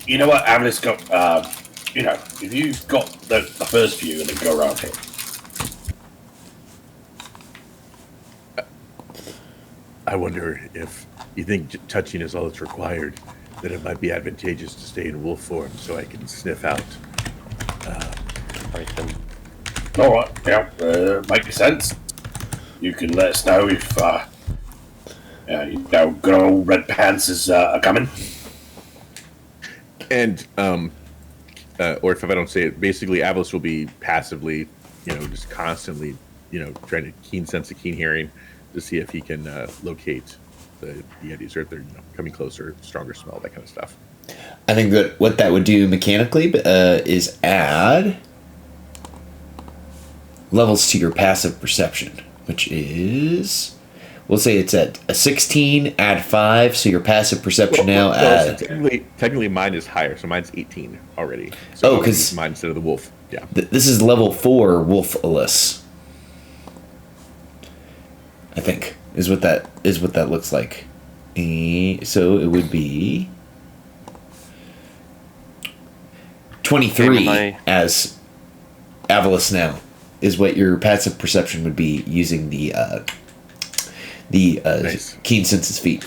You know what, Avalis got, if you've got the first view and then go around here. I wonder if you think touching is all that's required, that it might be advantageous to stay in wolf form so I can sniff out. Right then. Alright, yeah, makes sense. You can let us know if, good old Red Pants is coming. And, or if I don't say it, basically Avalis will be passively, just constantly, trying to keen sense of keen hearing to see if he can locate the Yetis, or if they're coming closer, stronger smell, that kind of stuff. I think that what that would do mechanically is add levels to your passive perception, which is We'll say it's at a 16, add 5, so your passive perception now so at... technically mine is higher, so mine's 18 already. Oh, So I would 'cause- use mine instead of the wolf. Yeah. This is level 4 Wolf-less. I think, is what that looks like. So it would be... 23 as Avalis now is what your passive perception would be using the Nice. keen senses feat.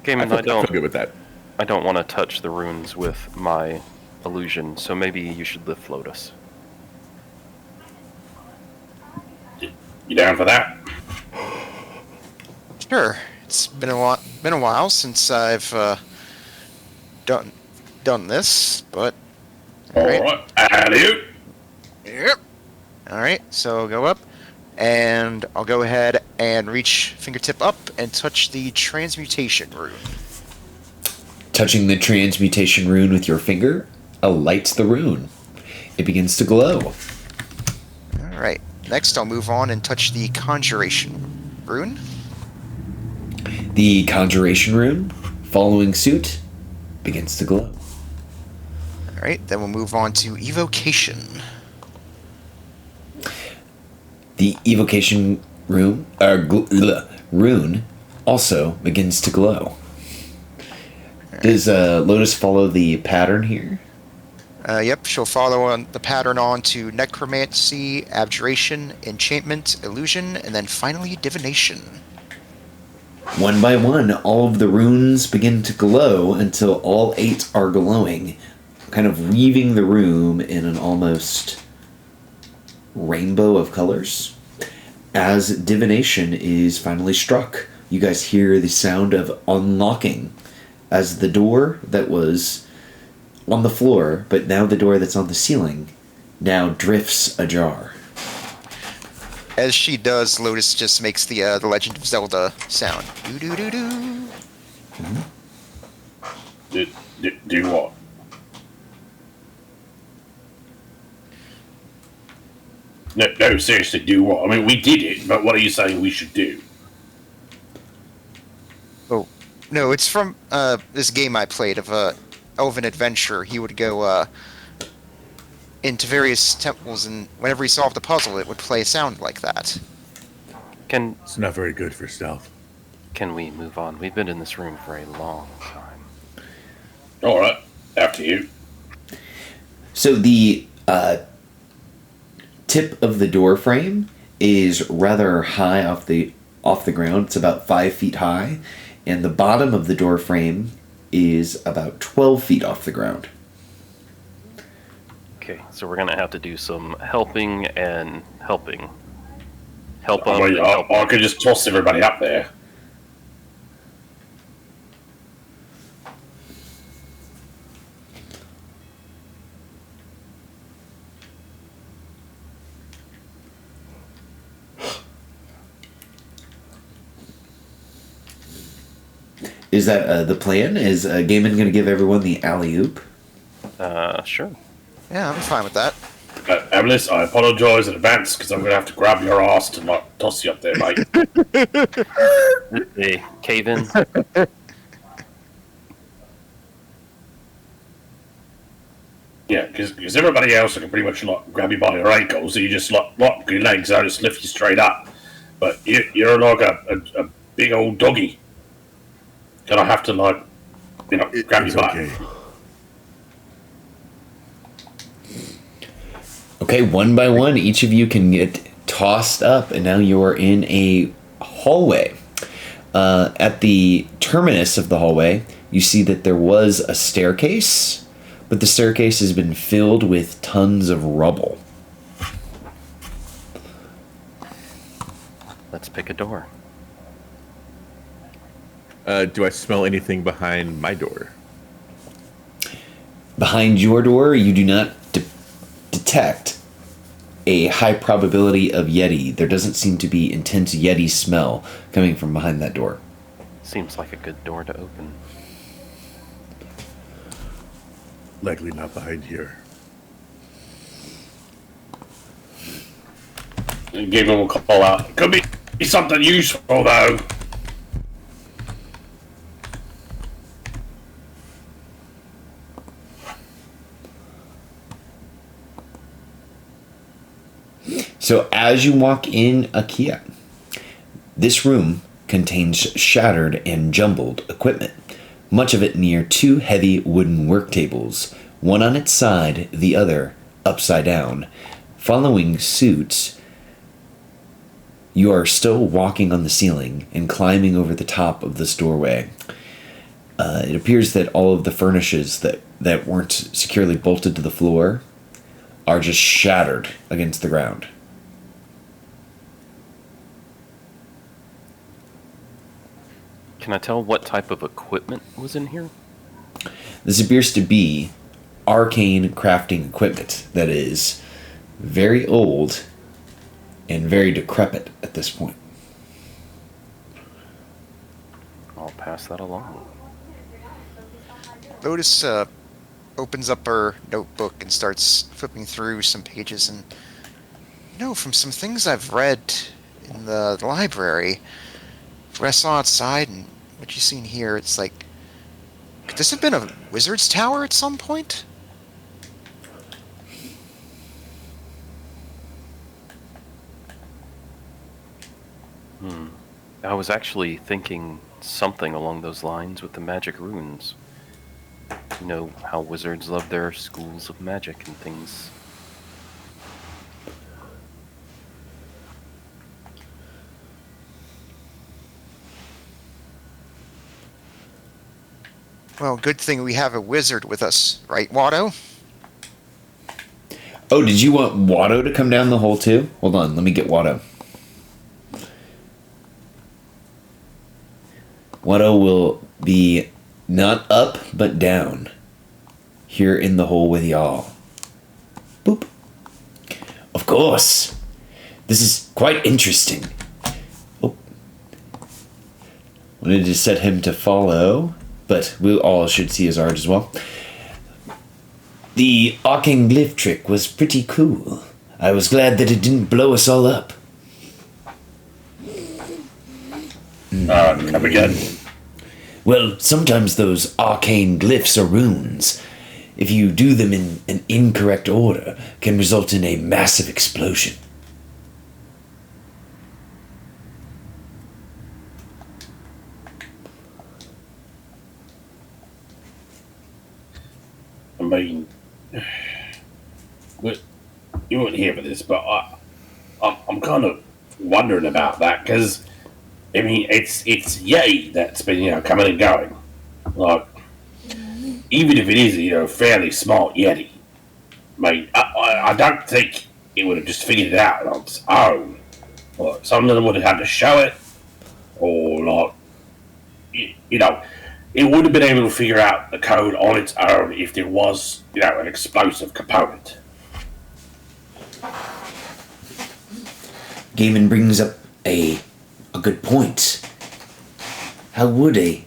Gaiman, I feel good with that. I don't want to touch the runes with my illusion, so maybe you should lift Lotus. You down for that? Sure. It's been a while since I've done this, but All Alright. right. Alley-oop. yep. All right. So I'll go up, and I'll go ahead and reach fingertip up and touch the transmutation rune. Touching the transmutation rune with your finger alights the rune. It begins to glow. All right. Next, I'll move on and touch the conjuration rune. The conjuration rune, following suit, begins to glow. All right. Then we'll move on to evocation. The evocation rune, rune also begins to glow. Does Lotus follow the pattern here? Yep, she'll follow on the pattern on to necromancy, abjuration, enchantment, illusion, and then finally divination. One by one, all of the runes begin to glow until all 8 are glowing, kind of weaving the room in an almost rainbow of colors. As divination is finally struck, you guys hear the sound of unlocking as the door that was on the floor, but now the door that's on the ceiling, now drifts ajar. As she does, Lotus just makes the Legend of Zelda sound. Do do do do. Do what? No, seriously, do what? I mean, we did it, but what are you saying we should do? Oh, no, it's from this game I played of Elven Adventure. He would go into various temples, and whenever he solved a puzzle, it would play a sound like that. It's not very good for stealth. Can we move on? We've been in this room for a long time. All right, after you. So the tip of the door frame is rather high off the ground. It's about 5 feet high, and the bottom of the door frame is about 12 feet off the ground. Okay, so we're gonna have to do some helping and helping. Help up. I mean, and help. I could just toss everybody up there. Is that the plan? Is Gaiman going to give everyone the alley-oop? Sure. Yeah, I'm fine with that. Avalis, I apologize in advance because I'm going to have to grab your ass to like toss you up there, mate. Hey, cave in. Yeah, because everybody else can pretty much like grab you by your ankles, so you just like lock your legs out, just lift you straight up. But you're like a big old doggy. And I have to like, grab It's your butt. okay. Okay, one by one, each of you can get tossed up, and now you are in a hallway. At the terminus of the hallway, you see that there was a staircase, but the staircase has been filled with tons of rubble. Let's pick a door. Do I smell anything behind my door? Behind your door, you do not detect a high probability of Yeti. There doesn't seem to be intense Yeti smell coming from behind that door. Seems like a good door to open. Likely not behind here. And Gabriel will call out, could be It's something useful, though. So as you walk in IKEA, this room contains shattered and jumbled equipment, much of it near two heavy wooden work tables, one on its side, the other upside down. Following suit, you are still walking on the ceiling and climbing over the top of this doorway. It appears that all of the furnishes that weren't securely bolted to the floor are just shattered against the ground. Can I tell what type of equipment was in here? This appears to be arcane crafting equipment that is very old and very decrepit at this point. I'll pass that along. Lotus opens up her notebook and starts flipping through some pages, and from some things I've read in the library, what I saw outside and what you've seen here, it's like, could this have been a wizard's tower at some point? I was actually thinking something along those lines with the magic runes. You know how wizards love their schools of magic and things. Well, good thing we have a wizard with us, right, Watto? Oh, did you want Watto to come down the hole too? Hold on, let me get Watto. Watto will be not up, but down. Here in the hole with y'all. Boop. Of course. This is quite interesting. Oh. Wanted to set him to follow, but we all should see his art as well. The arcane glyph trick was pretty cool. I was glad that it didn't blow us all up. Come again. Well, sometimes those arcane glyphs or runes, if you do them in an incorrect order, can result in a massive explosion. I mean, you weren't here for this, but I'm kind of wondering about that because, I mean, it's Yay that's been coming and going. Like, even if it is fairly smart Yeti, I mean, I don't think it would have just figured it out on its own. Like, someone would have had to show it, or like, it would have been able to figure out the code on its own if there was, an explosive component. Gaiman brings up a good point. How would I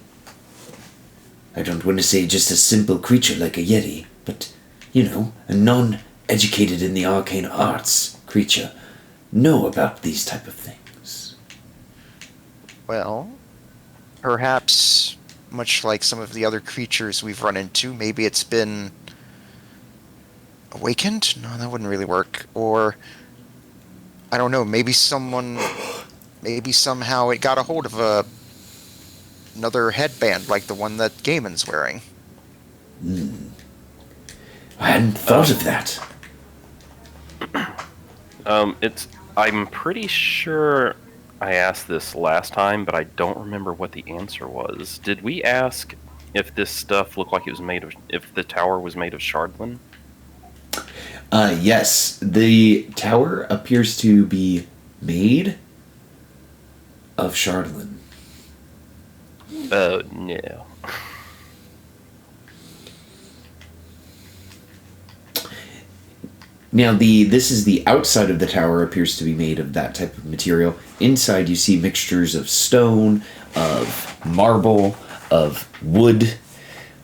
don't want to say just a simple creature like a Yeti, but, a non-educated in the arcane arts creature know about these type of things? Well, perhaps, much like some of the other creatures we've run into, maybe it's been awakened? No, that wouldn't really work. Or, I don't know, maybe somehow it got a hold of another headband like the one that Gaiman's wearing. I hadn't thought of that. I'm pretty sure I asked this last time, but I don't remember what the answer was. Did we ask if this stuff looked like it was if the tower was made of shardlin? Yes, the tower appears to be made of shardlin. No. Now, this is the outside of the tower appears to be made of that type of material. Inside, you see mixtures of stone, of marble, of wood.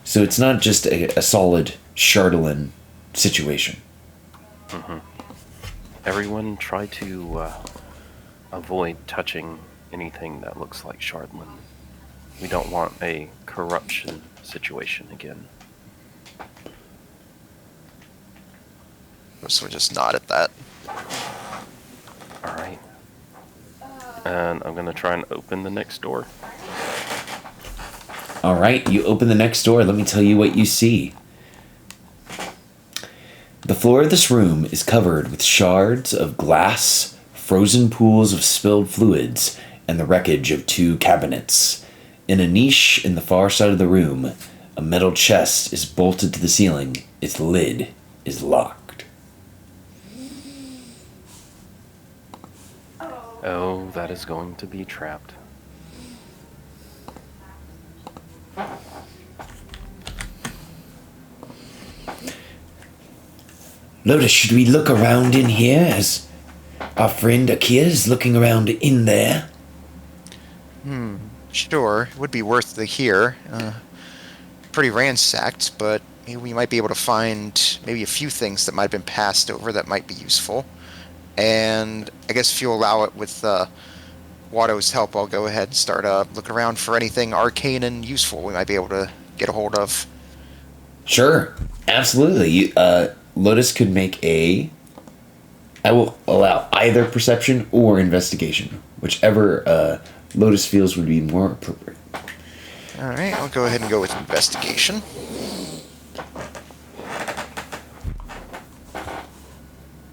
So it's not just a solid shardlin situation. Mm-hmm. Everyone try to avoid touching anything that looks like Shardland. We don't want a corruption situation again. So just nod at that. Alright. And I'm gonna try and open the next door. Alright, you open the next door. Let me tell you what you see. The floor of this room is covered with shards of glass, frozen pools of spilled fluids, and the wreckage of 2 cabinets. In a niche in the far side of the room, a metal chest is bolted to the ceiling. Its lid is locked. Oh, that is going to be trapped. Lotus, should we look around in here as our friend Akia is looking around in there? Sure, it would be worth to hear. Pretty ransacked, but maybe we might be able to find maybe a few things that might have been passed over that might be useful. And I guess if you allow it with Watto's help, I'll go ahead and start look around for anything arcane and useful we might be able to get a hold of. Sure, absolutely. Lotus could make a... I will allow either perception or investigation, whichever Lotus feels would be more appropriate. Alright, I'll go ahead and go with investigation.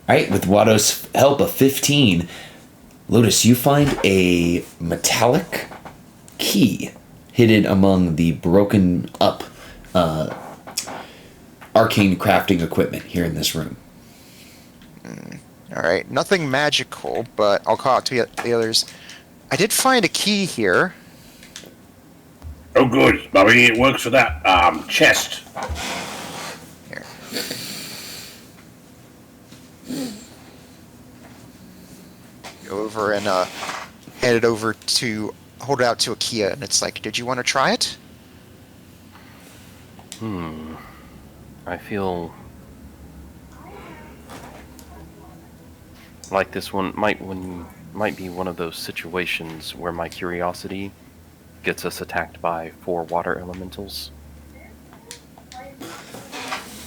Alright, with Watto's help of 15, Lotus, you find a metallic key hidden among the broken up arcane crafting equipment here in this room. Alright, nothing magical, but I'll call out to the others. I did find a key here. Oh, good. Maybe it works for that chest. Here. Go over and hand it over to... hold it out to Akia, and it's like, did you want to try it? I feel like this one might be one of those situations where my curiosity gets us attacked by 4 water elementals.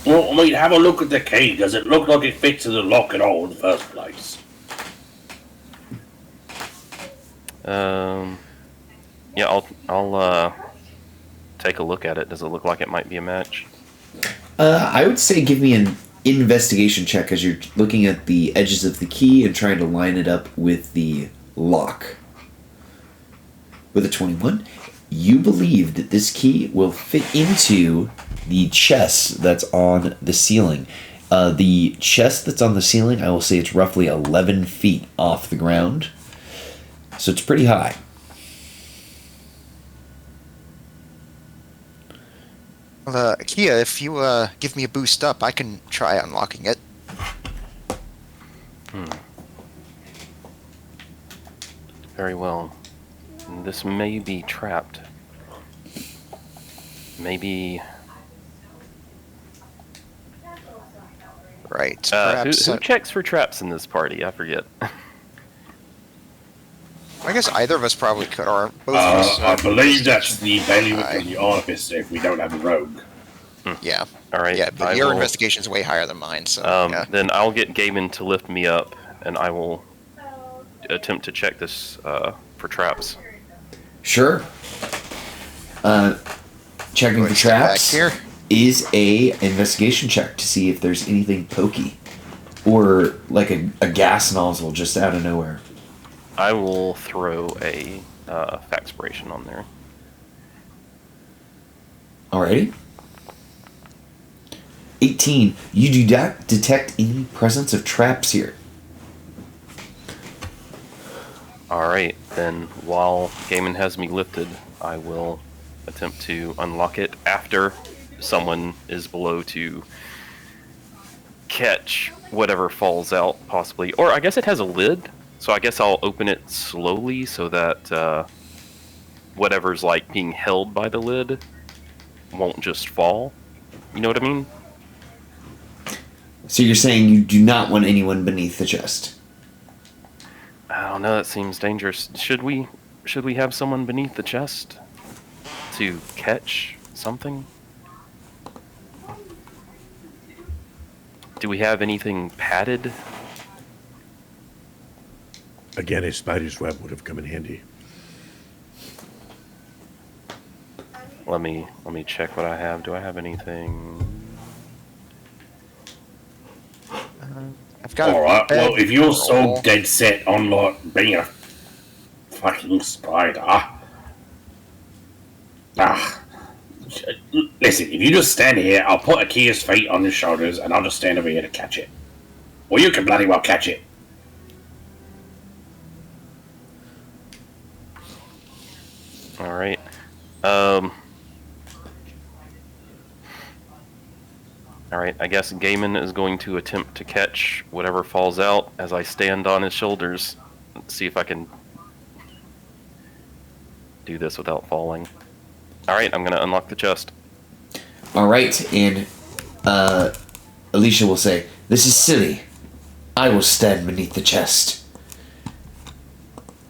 Well, I mean, have a look at the key. Does it look like it fits in the lock at all in the first place? Yeah, I'll take a look at it. Does it look like it might be a match? I would say give me an investigation check as you're looking at the edges of the key and trying to line it up with the lock. With a 21, you believe that this key will fit into the chest that's on the ceiling. The chest that's on the ceiling, I will say it's roughly 11 feet off the ground. So it's pretty high. Well, Akia, if you give me a boost up, I can try unlocking it. Very well. This may be trapped. Maybe... Right. Who checks for traps in this party? I forget. I guess either of us probably could, or both of us. I believe that's the bailiwick and the artificer if we don't have a rogue. Yeah. Alright. Yeah, but your investigation is way higher than mine, so yeah. Then I'll get Gaiman to lift me up, and I will attempt to check this for traps. Sure. Checking for traps Back here. is a investigation check to see if there's anything pokey. Or like a gas nozzle just out of nowhere. I will throw a Factspiration on there. Alrighty. 18. You do not detect any presence of traps here. Alright, then while Gaiman has me lifted, I will attempt to unlock it after someone is below to catch whatever falls out, possibly. Or I guess it has a lid, so I guess I'll open it slowly so that whatever's like being held by the lid won't just fall. You know what I mean? So you're saying you do not want anyone beneath the chest? I don't know. That seems dangerous. Should we have someone beneath the chest to catch something? Do we have anything padded? Again, a spider's web would have come in handy. Let me check what I have. Do I have anything? I've got. All right. Well, if you're so roll. dead set on like being a fucking spider, listen. If you just stand here, I'll put Akia's feet on your shoulders, and I'll just stand over here to catch it. Or you can bloody well catch it. All right. All right. I guess Gaiman is going to attempt to catch whatever falls out as I stand on his shoulders. Let's see if I can do this without falling. All right. I'm gonna unlock the chest. All right, and Alicia will say, "This is silly. I will stand beneath the chest.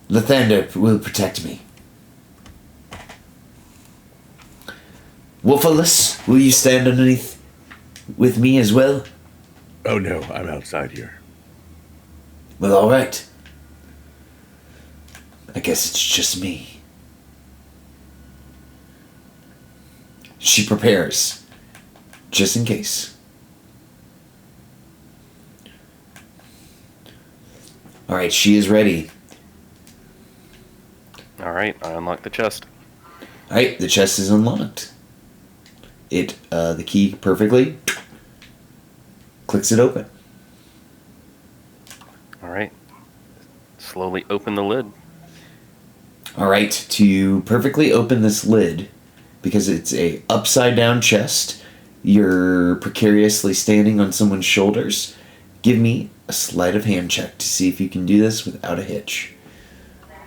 Lathander will protect me. Wolfalus, will you stand underneath with me as well?" Oh no, I'm outside here. Well, all right. I guess it's just me. She prepares, just in case. All right, she is ready. All right. I unlock the chest. All right, the chest is unlocked. The key perfectly clicks it open. All right. Slowly open the lid. All right, to perfectly open this lid, because it's a upside down chest, you're precariously standing on someone's shoulders. Give me a sleight of hand check to see if you can do this without a hitch.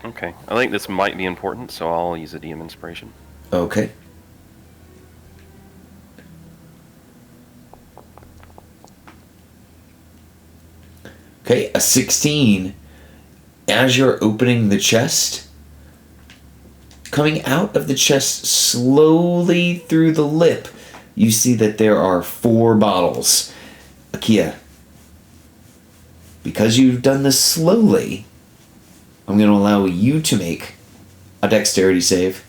Okay. I think this might be important, so I'll use a DM inspiration. Okay. Okay, a 16. As you're opening the chest, coming out of the chest slowly through the lip, you see that there are 4 bottles. Akia, because you've done this slowly, I'm going to allow you to make a dexterity save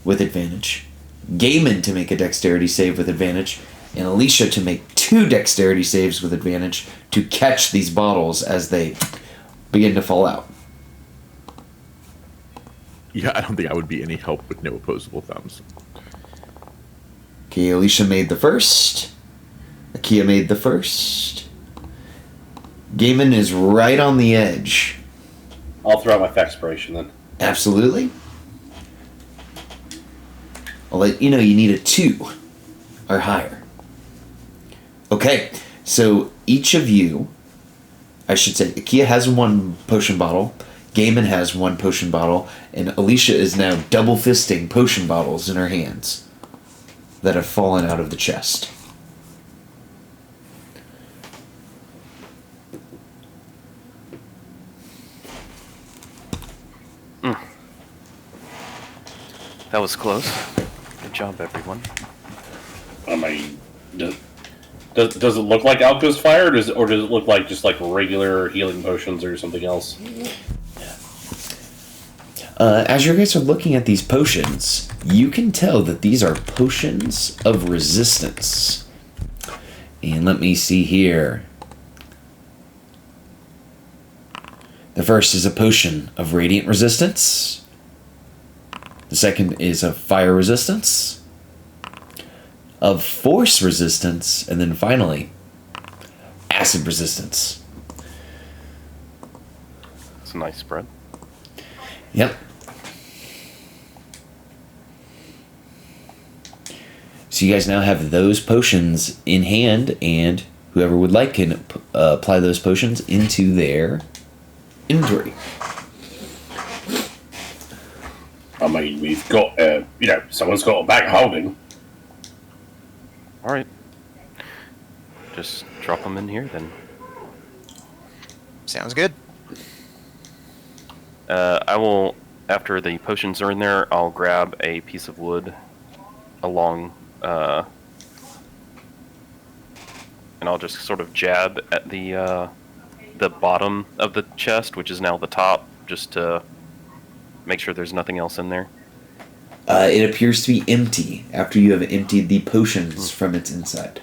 with advantage, Gaiman to make a dexterity save with advantage, and Alicia to make 2 dexterity saves with advantage to catch these bottles as they begin to fall out. Yeah, I don't think I would be any help with no opposable thumbs. Okay, Alicia made the first. Akia made the first. Gaiman is right on the edge. I'll throw out my Faxpiration then. Absolutely. I'll let you know you need a 2 or higher. Okay, so each of you, I should say, Akia has 1 potion bottle, Gaiman has 1 potion bottle, and Alicia is now double fisting potion bottles in her hands that have fallen out of the chest. That was close. Good job, everyone. I mean, does it look like Alco's fire, or does it look like just like regular healing potions or something else? As you guys are looking at these potions, you can tell that these are potions of resistance. And let me see here. The first is a potion of radiant resistance. The second is of fire resistance, of force resistance, and then finally, acid resistance. It's a nice spread. Yep. So you guys now have those potions in hand, and whoever would like can apply those potions into their inventory. I mean, we've got, someone's got a bag holding. All right. Just drop them in here then. Sounds good. I will, after the potions are in there, I'll grab a piece of wood along, and I'll just sort of jab at the bottom of the chest, which is now the top, just to make sure there's nothing else in there. It appears to be empty after you have emptied the potions from its inside.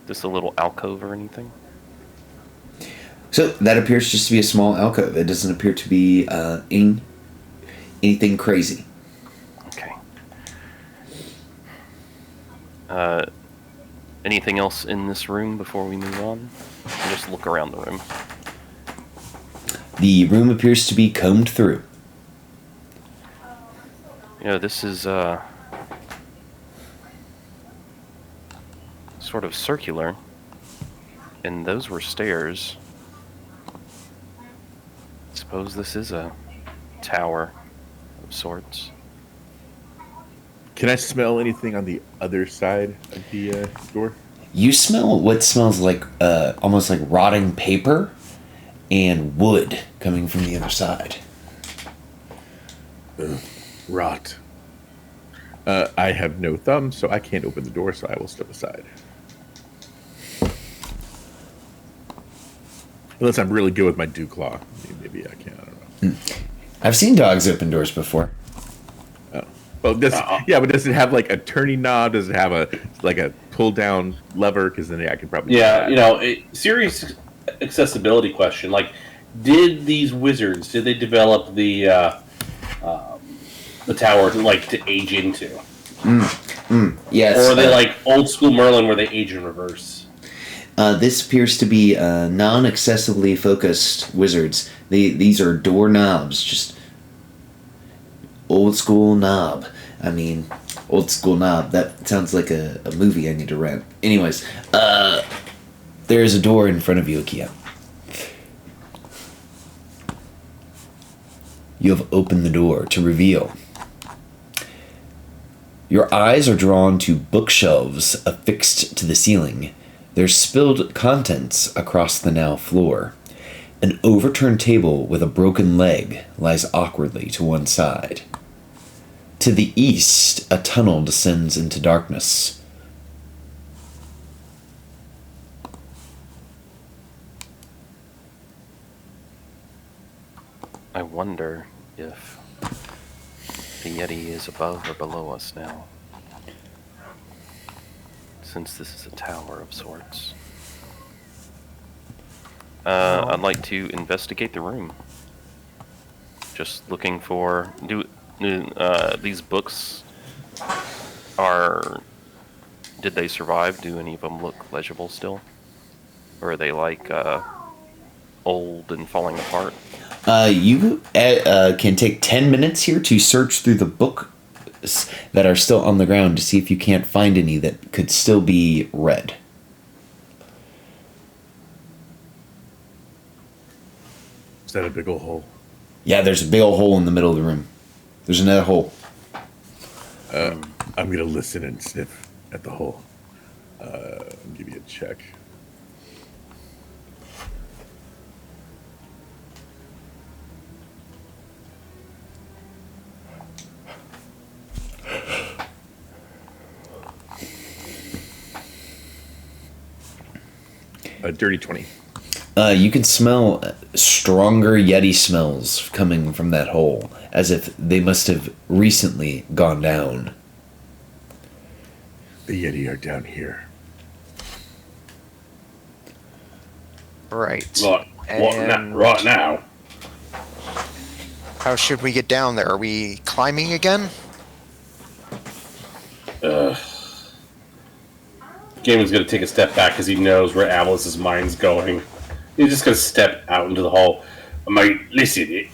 Just a little alcove or anything? So that appears just to be a small alcove. It doesn't appear to be anything crazy. Okay. Anything else in this room before we move on? I'll just look around the room. The room appears to be combed through. This is sort of circular, and those were stairs. I suppose this is a tower of sorts. Can I smell anything on the other side of the door? You smell what smells like almost like rotting paper and wood coming from the other side. Rot. I have no thumb, so I can't open the door, so I will step aside. Unless I'm really good with my dew claw. Maybe I can, I don't know. I've seen dogs open doors before. Oh. Well, but does it have like a turning knob? Does it have a pull down lever? Because then I could probably serious accessibility question. Like, did these wizards develop the tower to age into? Yes. Or are they like old school Merlin where they age in reverse? This appears to be non-accessibly focused wizards. These are door knobs, just old school knob. I mean, old school knob. That sounds like a movie I need to rent. Anyways, there is a door in front of you, Akia. You have opened the door to reveal. Your eyes are drawn to bookshelves affixed to the ceiling. There's spilled contents across the now floor. An overturned table with a broken leg lies awkwardly to one side. To the east, a tunnel descends into darkness. I wonder if the Yeti is above or below us now, since this is a tower of sorts. I'd like to investigate the room. Just looking for... these books did they survive? Do any of them look legible still? Or are they old and falling apart? You can take 10 minutes here to search through the books that are still on the ground to see if you can't find any that could still be read. Is that a big old hole? Yeah, there's a big old hole in the middle of the room. There's another hole. I'm going to listen and sniff at the hole. I'll give you a check. A dirty 20. You can smell stronger Yeti smells coming from that hole, as if they must have recently gone down. The Yeti are down here. Right. Right now. How should we get down there? Are we climbing again? Gamon's going to take a step back because he knows where Avalis' mind's going. He's just going to step out into the hall. I mean, listen,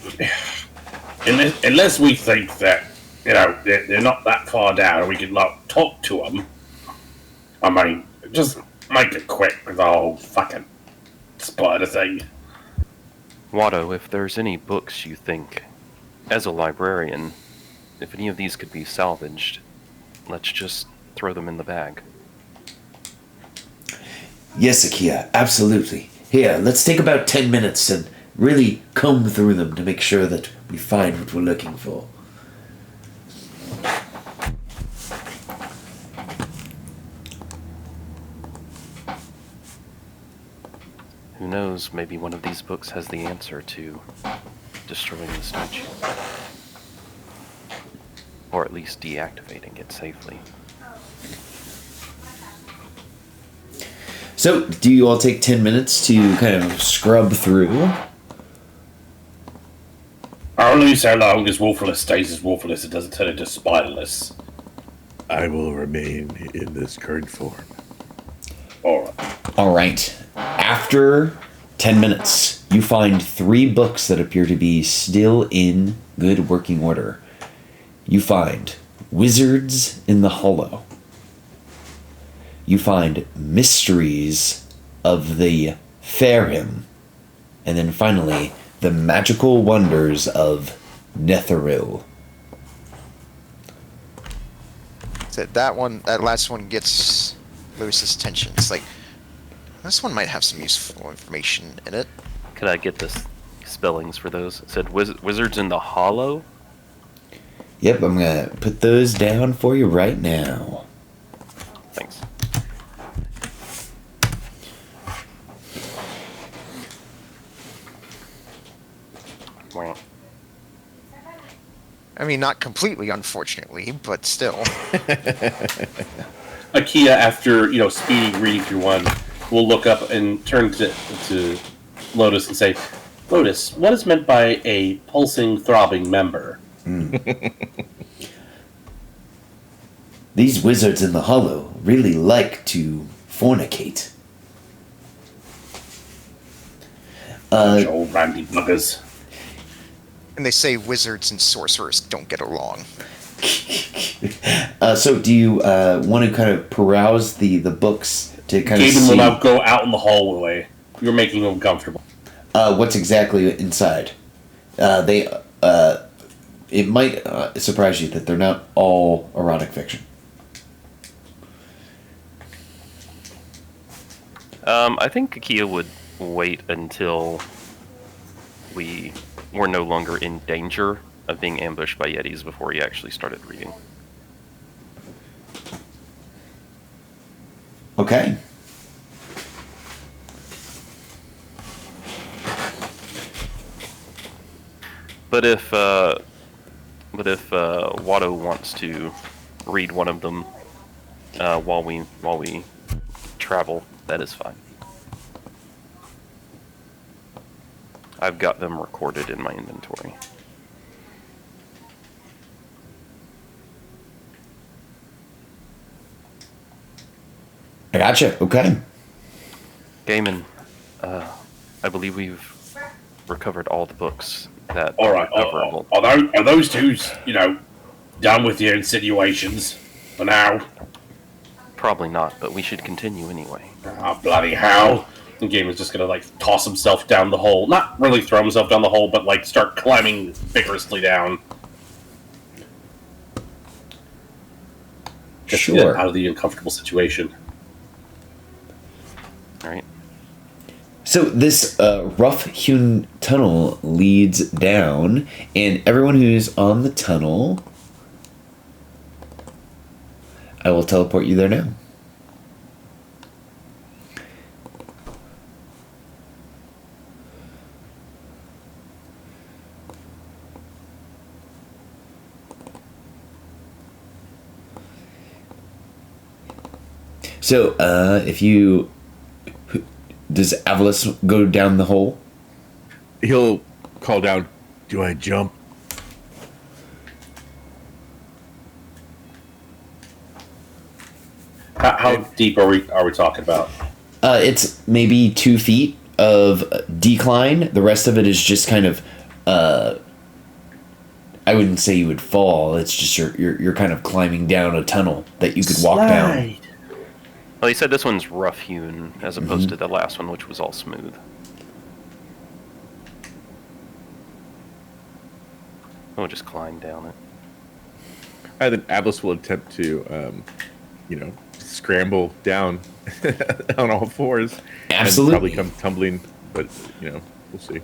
unless we think that, they're not that far down and we can, talk to them, I mean, just make it quick with the whole fucking spider thing. Watto, if there's any books you think, as a librarian, if any of these could be salvaged, let's just throw them in the bag. Yes, Akia, absolutely. Here, let's take about 10 minutes and really comb through them to make sure that we find what we're looking for. Who knows, maybe one of these books has the answer to destroying the statue. Or at least deactivating it safely. So, do you all take 10 minutes to kind of scrub through? Only so long as Wolferless stays as Wolferless, it doesn't turn into Spiderless. I will remain in this current form. Alright. Alright. After 10 minutes, you find 3 books that appear to be still in good working order. You find Wizards in the Hollow. You find Mysteries of the Faerham. And then finally, The Magical Wonders of Netheril. So that last one gets Lewis's attention. It's like, this one might have some useful information in it. Could I get the spellings for those? It said Wizards in the Hollow? Yep, I'm gonna put those down for you right now. Thanks. Wow. I mean, not completely, unfortunately, but still. Akia, after speeding reading through one, will look up and turn to Lotus and say, "Lotus, what is meant by a pulsing, throbbing member?" These wizards in the Hollow really like to fornicate. Old randy buggers. And they say wizards and sorcerers don't get along. So do you want to kind of peruse the books to kind of Gaben see will now go out in the hallway. You're making him comfortable. what's exactly inside? It might surprise you that they're not all erotic fiction. I think Akia would wait until we were no longer in danger of being ambushed by Yetis before he actually started reading. Okay. But if Watto wants to read one of them while we travel, that is fine. I've got them recorded in my inventory. I gotcha. Okay. Gaiman, I believe we've recovered all the books that All right. recoverable. Are those two, done with your insinuations for now? Probably not, but we should continue anyway. Ah, bloody hell. The game is just gonna, toss himself down the hole. Not really throw himself down the hole, but, start climbing vigorously down. Just to Sure. get out of the uncomfortable situation. Alright. So this rough-hewn tunnel leads down, and everyone who's on the tunnel, I will teleport you there now. So, if you... Does Avalis go down the hole? He'll call down, "Do I jump?" How deep are we talking about? It's maybe 2 feet of decline. The rest of it is just kind of... I wouldn't say you would fall. It's just you're kind of climbing down a tunnel that you could walk down. Well, he said this one's rough-hewn, as opposed to the last one, which was all smooth. We'll just climb down it. And then Atlas will attempt to, scramble down on all fours. Absolutely. And probably come tumbling, but, we'll see.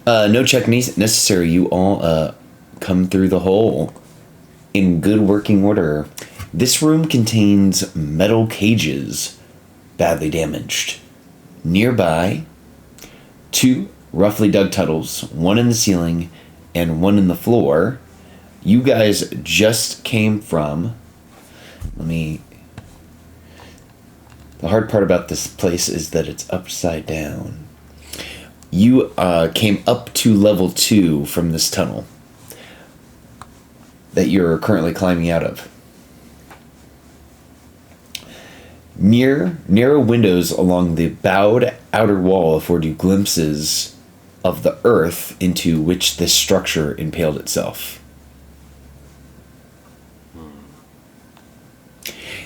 No check necessary. You all come through the hole in good working order. This room contains metal cages, badly damaged. Nearby, 2 roughly dug tunnels, one in the ceiling and one in the floor. You guys just came from... The hard part about this place is that it's upside down. You came up to level 2 from this tunnel that you're currently climbing out of. Narrow windows along the bowed outer wall afford you glimpses of the earth into which this structure impaled itself.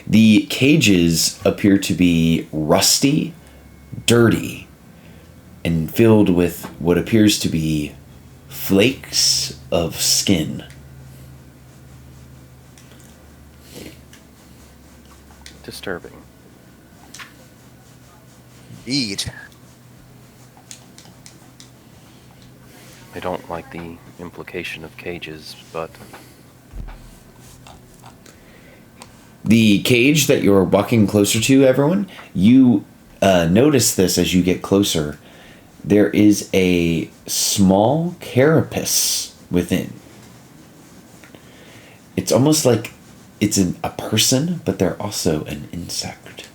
The cages appear to be rusty, dirty, and filled with what appears to be flakes of skin. Disturbing. Indeed. I don't like the implication of cages, but The cage that you're walking closer to, everyone, you notice this as you get closer. There is a small carapace within. It's almost like it's a person, but they're also an insect.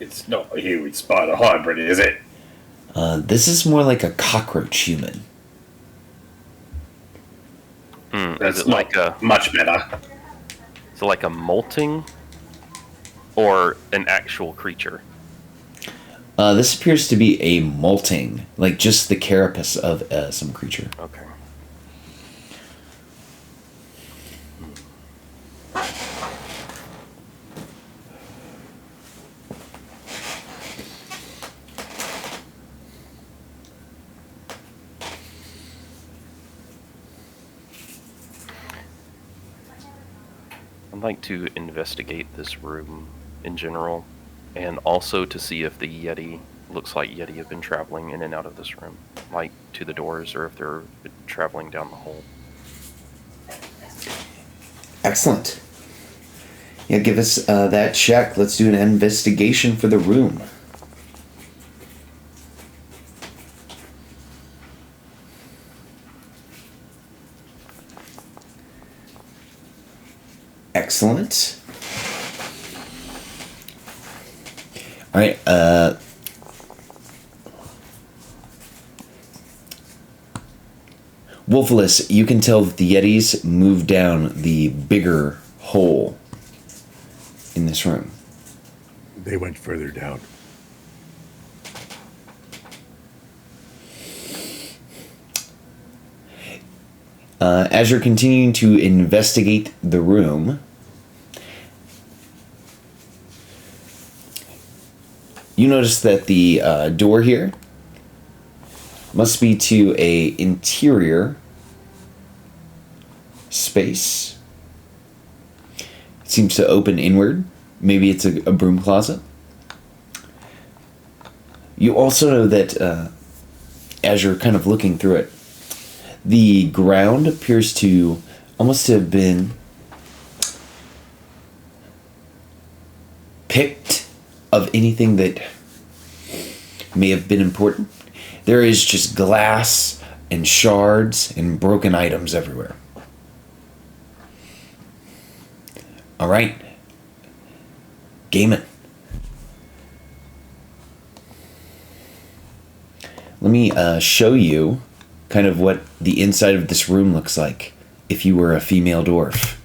It's not a human spider hybrid, is it? This is more like a cockroach human. That's is it not like a much better. is it like a molting or an actual creature? This appears to be a molting, like just the carapace of some creature. Okay. I'd like to investigate this room in general, and also to see if the Yeti looks like Yeti have been traveling in and out of this room, like to the doors, or if they're traveling down the hole. Excellent. Yeah, give us that check. Let's do an investigation for the room. Excellent. All right. Wolfless, you can tell that the Yetis moved down the bigger hole in this room. They went further down. As you're continuing to investigate the room, you notice that the door here must be to a interior space. It seems to open inward. Maybe it's a broom closet. You also know that as you're kind of looking through it, the ground appears to almost have been picked of anything that may have been important. There is just glass and shards and broken items everywhere. All right. Gaiman. Let me show you kind of what the inside of this room looks like if you were a female dwarf.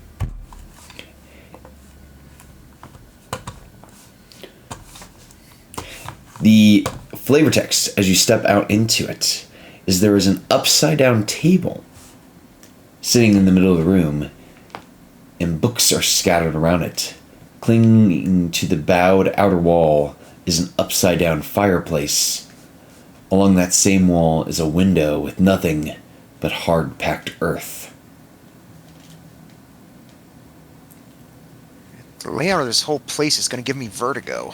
The flavor text as you step out into it is there is an upside down table sitting in the middle of the room, and books are scattered around it. Clinging to the bowed outer wall is an upside down fireplace. Along that same wall is a window with nothing but hard packed earth. The layout of this whole place is going to give me vertigo.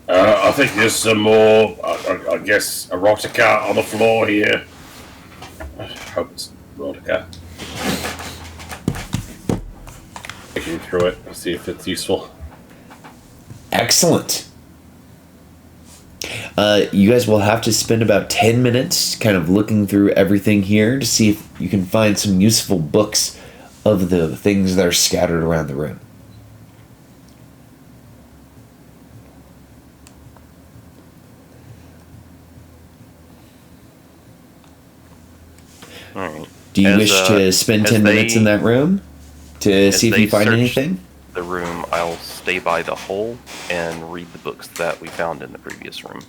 I think there's some more, I guess, erotica on the floor here. I hope it's erotica. Looking through it, I'll see if it's useful. Excellent. You guys will have to spend about 10 minutes kind of looking through everything here to see if you can find some useful books of the things that are scattered around the room. All right. Do you wish to spend 10 minutes in that room to see if you find anything? The room, I'll stay by the hole and read the books that we found in the previous room.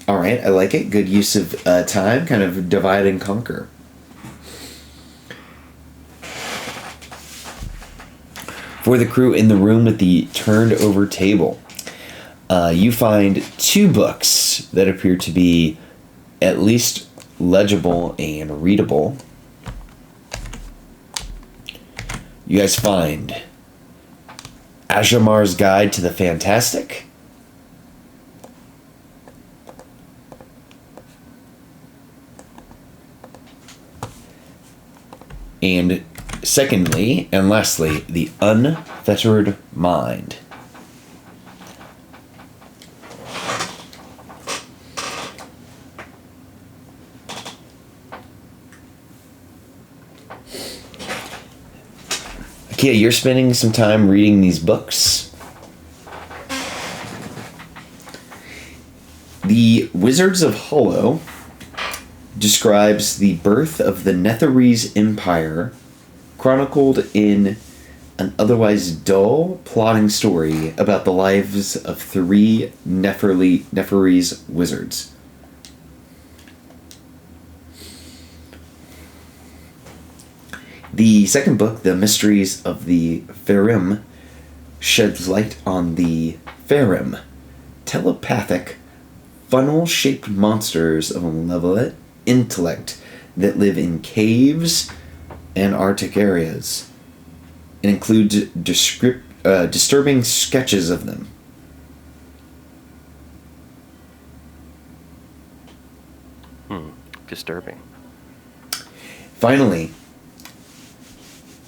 All right, I like it. Good use of time, kind of divide and conquer. For the crew in the room with the turned over table, you find 2 books that appear to be at least legible and readable. You guys find Ajamar's Guide to the Fantastic, and secondly and lastly, The Unfettered Mind. Kia, you're spending some time reading these books. The Wizards of Hollow describes the birth of the Netherese Empire, chronicled in an otherwise dull, plotting story about the lives of 3 Neferese wizards. The second book, The Mysteries of the Farim, sheds light on the Farim, telepathic, funnel-shaped monsters of a malevolent intellect that live in caves and Arctic areas. It includes disturbing sketches of them. Disturbing. Finally,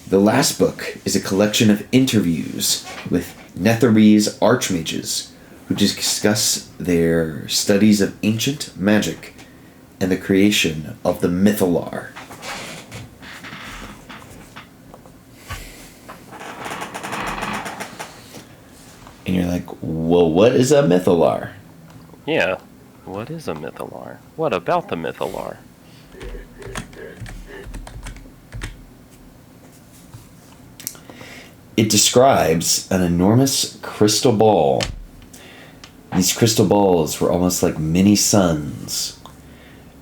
the last book is a collection of interviews with Netherese archmages who discuss their studies of ancient magic and the creation of the Mythalar. And you're like, well, what is a Mythalar? Yeah. What is a Mythalar? What about the Mythalar? It describes an enormous crystal ball. These crystal balls were almost like mini suns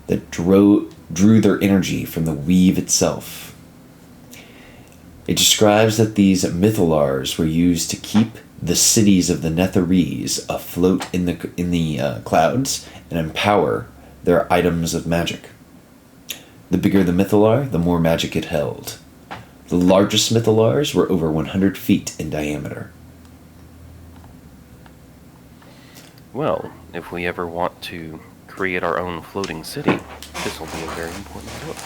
that drew their energy from the weave itself. It describes that these Mythalars were used to keep the cities of the Netherese afloat in the clouds and empower their items of magic. The bigger the Mythalar, the more magic it held. The largest Mythalars were over 100 feet in diameter. Well, if we ever want to create our own floating city, this will be a very important book.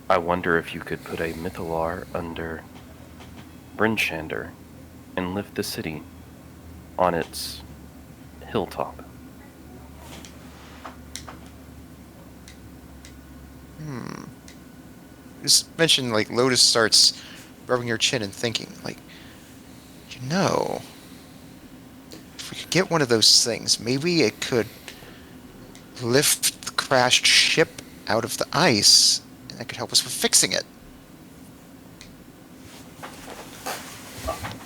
I wonder if you could put a Mythalar under Brynshander and lift the city on its hilltop. Just mention, like, Lotus starts rubbing her chin and thinking, like, if we could get one of those things, maybe it could lift the crashed ship out of the ice, and that could help us with fixing it.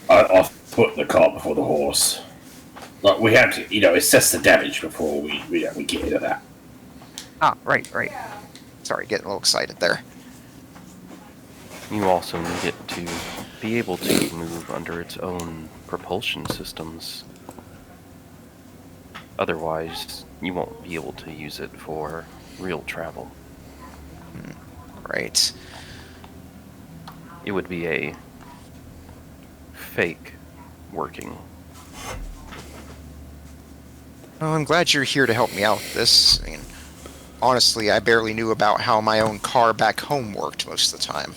I'll put the cart before the horse. Like, we have to, assess the damage before we get into that. Ah, right. Sorry, getting a little excited there. You also need it to be able to move under its own propulsion systems. Otherwise, you won't be able to use it for real travel. Right. It would be a fake working. Well, I'm glad you're here to help me out with this. I mean, honestly, I barely knew about how my own car back home worked most of the time.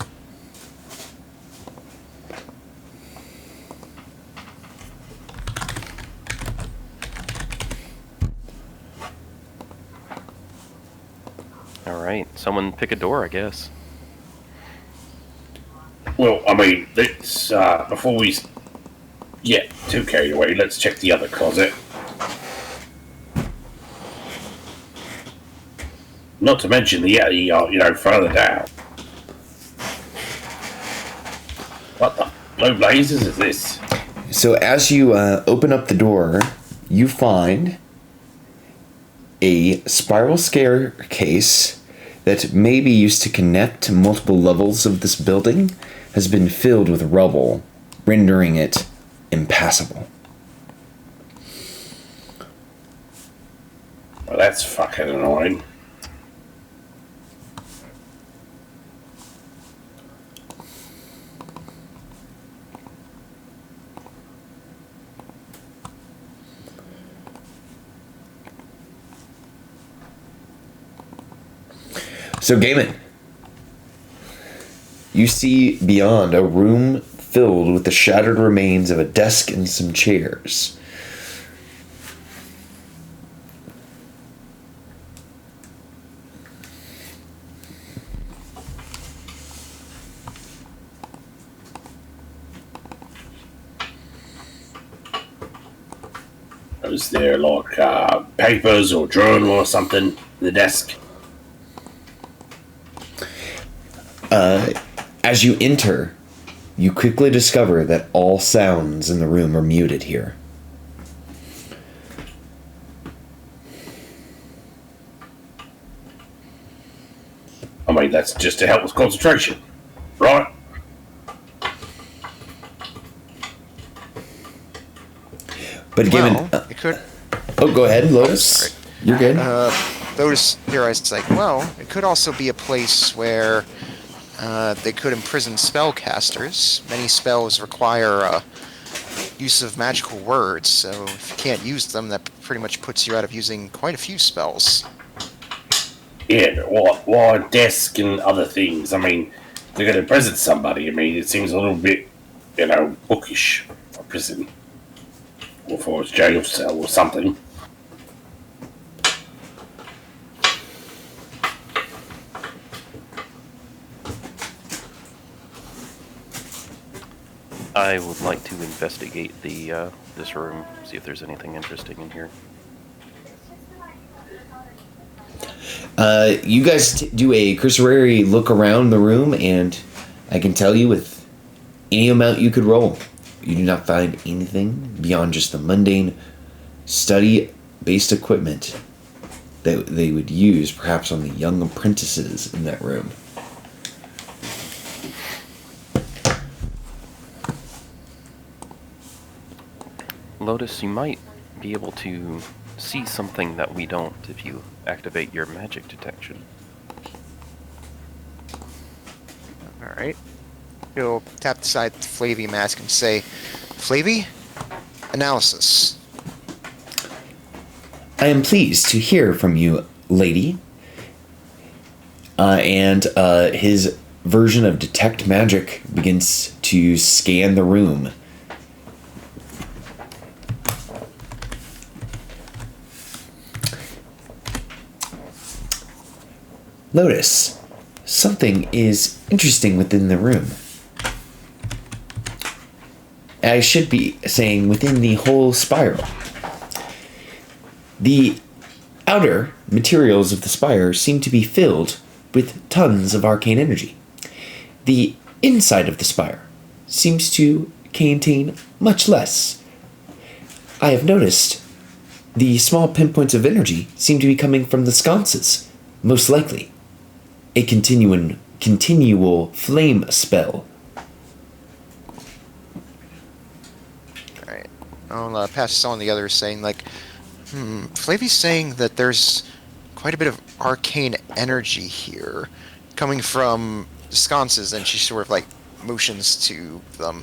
Alright, someone pick a door, I guess. Well, I mean, let's, before we get too carried away, let's check the other closet. Not to mention the Yeti, further down. What the blue blazes is this? So as you open up the door, you find a spiral staircase that may be used to connect multiple levels of this building has been filled with rubble, rendering it impassable. Well, that's fucking annoying. So, Gaiman, you see beyond a room filled with the shattered remains of a desk and some chairs. Is there like papers or journal or something in the desk? As you enter, you quickly discover that all sounds in the room are muted here. I mean, that's just to help with concentration, right? But given... Well, it could... oh, go ahead, Lotus. Sorry. You're good. Those theorists like, well, it could also be a place where they could imprison spellcasters. Many spells require use of magical words, so if you can't use them, that pretty much puts you out of using quite a few spells. Yeah, but why desk and other things? I mean, they're going to prison somebody. I mean, it seems a little bit, bookish for prison. Or for a jail cell or something. I would like to investigate the this room, see if there's anything interesting in here. You guys do a cursory look around the room, and I can tell you with any amount you could roll, you do not find anything beyond just the mundane study-based equipment that they would use perhaps on the young apprentices in that room. Lotus, you might be able to see something that we don't if you activate your magic detection. Alright. He'll tap the side of the Flavy mask and say, Flavy, analysis. I am pleased to hear from you, lady. And his version of detect magic begins to scan the room. Lotus, something is interesting within the room. I should be saying within the whole spiral. The outer materials of the spire seem to be filled with tons of arcane energy. The inside of the spire seems to contain much less. I have noticed the small pinpoints of energy seem to be coming from the sconces, most likely. A continual flame spell. right. I'll pass this on to the others, saying like, Flavy's saying that there's quite a bit of arcane energy here, coming from the sconces, and she sort of like motions to them.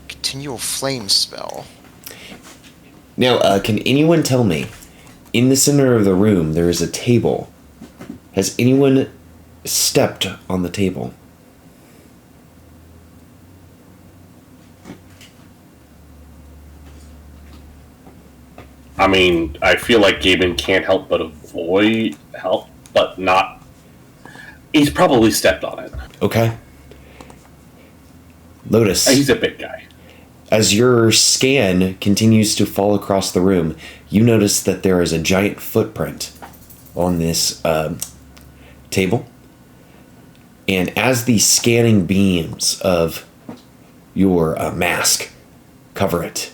Continual flame spell. Now, can anyone tell me, in the center of the room there is a table. Has anyone stepped on the table? I mean, I feel like Gaben can't help but but not. He's probably stepped on it. Okay. Lotus. He's a big guy. As your scan continues to fall across the room, you notice that there is a giant footprint on this table. And as the scanning beams of your mask cover it,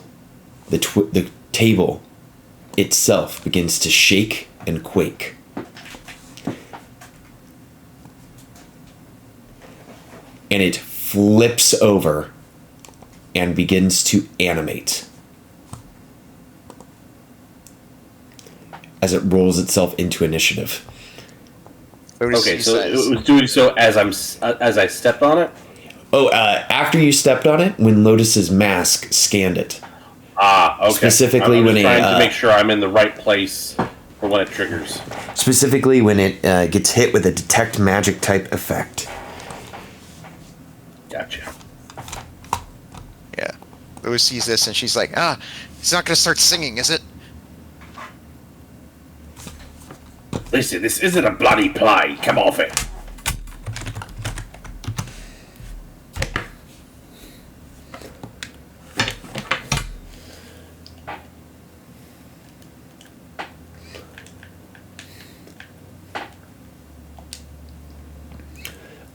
the table itself begins to shake and quake. And it flips over and begins to animate as it rolls itself into initiative. Okay, so it was doing so as I stepped on it? Oh, after you stepped on it, when Lotus's mask scanned it. Okay. Specifically, I'm when trying to make sure I'm in the right place for when it triggers. Specifically, when it gets hit with a detect magic type effect. Gotcha. Yeah. Lewis sees this and she's like, he's not gonna start singing, is it? Listen, this isn't a bloody play. Come off it.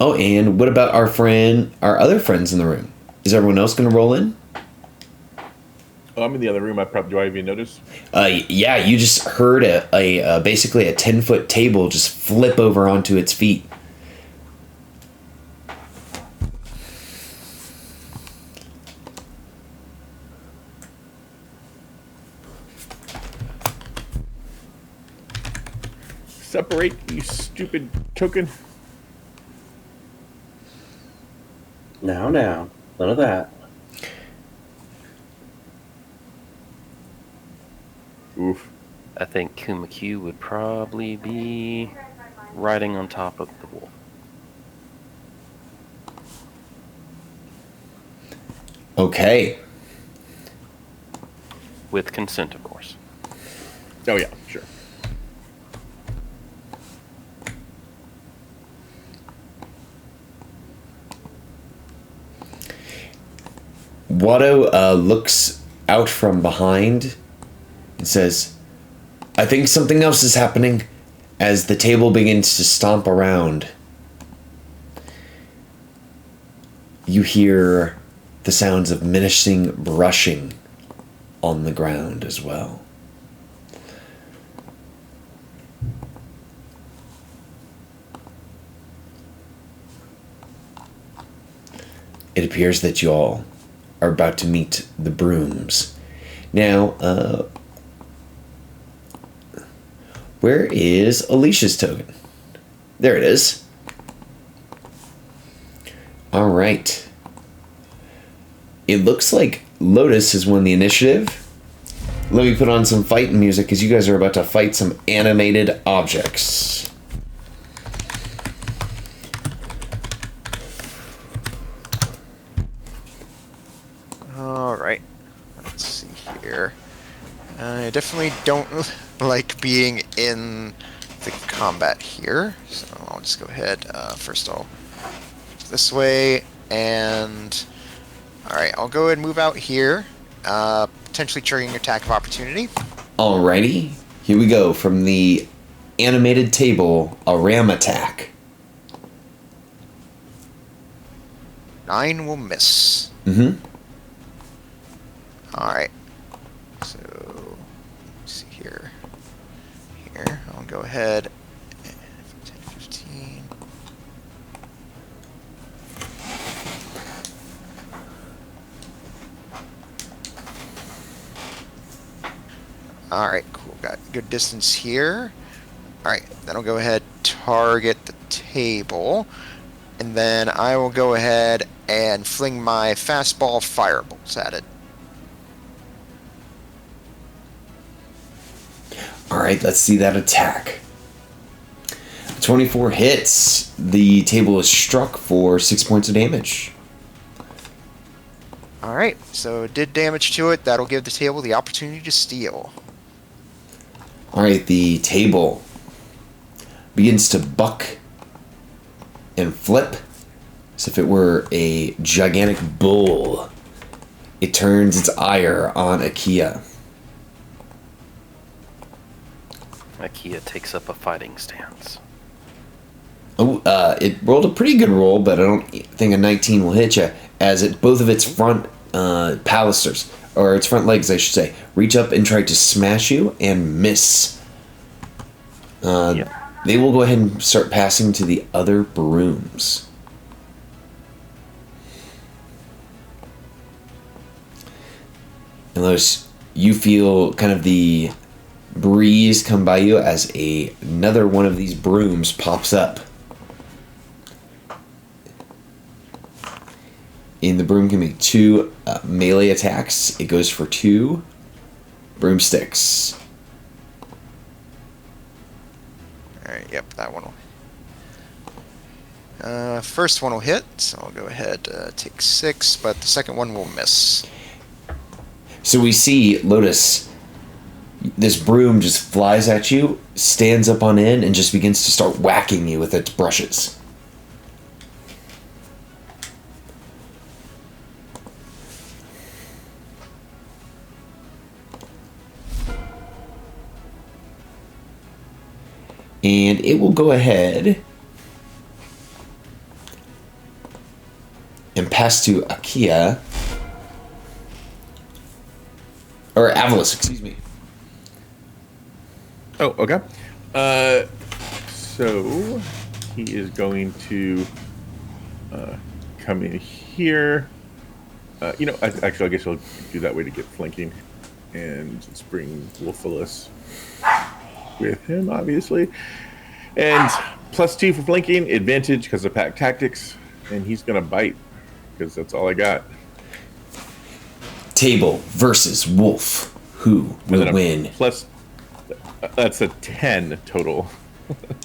Oh, and what about our other friends in the room? Is everyone else going to roll in? Oh, I'm in the other room. Do I even notice? Yeah, you just heard basically a 10-foot table just flip over onto its feet. Separate, you stupid token. Now, none of that. Oof. I think Kumaku would probably be riding on top of the wolf. Okay. With consent, of course. Oh yeah, sure. Watto looks out from behind and says, I think something else is happening, as the table begins to stomp around. You hear the sounds of menacing brushing on the ground as well. It appears that you all are about to meet the brooms. Now, where is Alicia's token? There it is. All right. It looks like Lotus has won the initiative. Let me put on some fighting music because you guys are about to fight some animated objects. Alright. Let's see here. I definitely don't like being in the combat here, so I'll just go ahead. First I'll this way, and alright, I'll go ahead and move out here, potentially triggering attack of opportunity. Alrighty, here we go. From the animated table, a ram attack. 9 will miss. Mm-hmm. Alright. So, let's see here. I'll go ahead. 10, 15. Alright, cool. Got good distance here. Alright, then I'll go ahead, target the table. And then I will go ahead and fling my fastball firebolts at it. Alright, let's see that attack. 24 hits. The table is struck for 6 points of damage. Alright, so it did damage to it. That'll give the table the opportunity to steal. Alright, the table begins to buck and flip as if it were a gigantic bull. It turns its ire on Akia. Akia takes up a fighting stance. Oh, it rolled a pretty good roll, but I don't think a 19 will hit you, as both of its front palisters, or its front legs, I should say, reach up and try to smash you and miss. Yep. They will go ahead and start passing to the other brooms. And Lois, you feel kind of the breeze come by you as another one of these brooms pops up. And the broom can make 2 melee attacks. It goes for 2 broomsticks. Alright, yep, that one will... first one will hit, so I'll go ahead, take 6, but the second one will miss. So we see Lotus, this broom just flies at you, stands up on end, and just begins to start whacking you with its brushes. And it will go ahead and pass to Akia. Or Avalis, excuse me. Oh, okay. So he is going to come in here. Actually, I guess I'll do that way to get flanking, and let's bring Wolfilus with him, obviously. And +2 for flanking, advantage because of pack tactics, and he's gonna bite because that's all I got. Table versus Wolf. Who will win? That's a 10 total.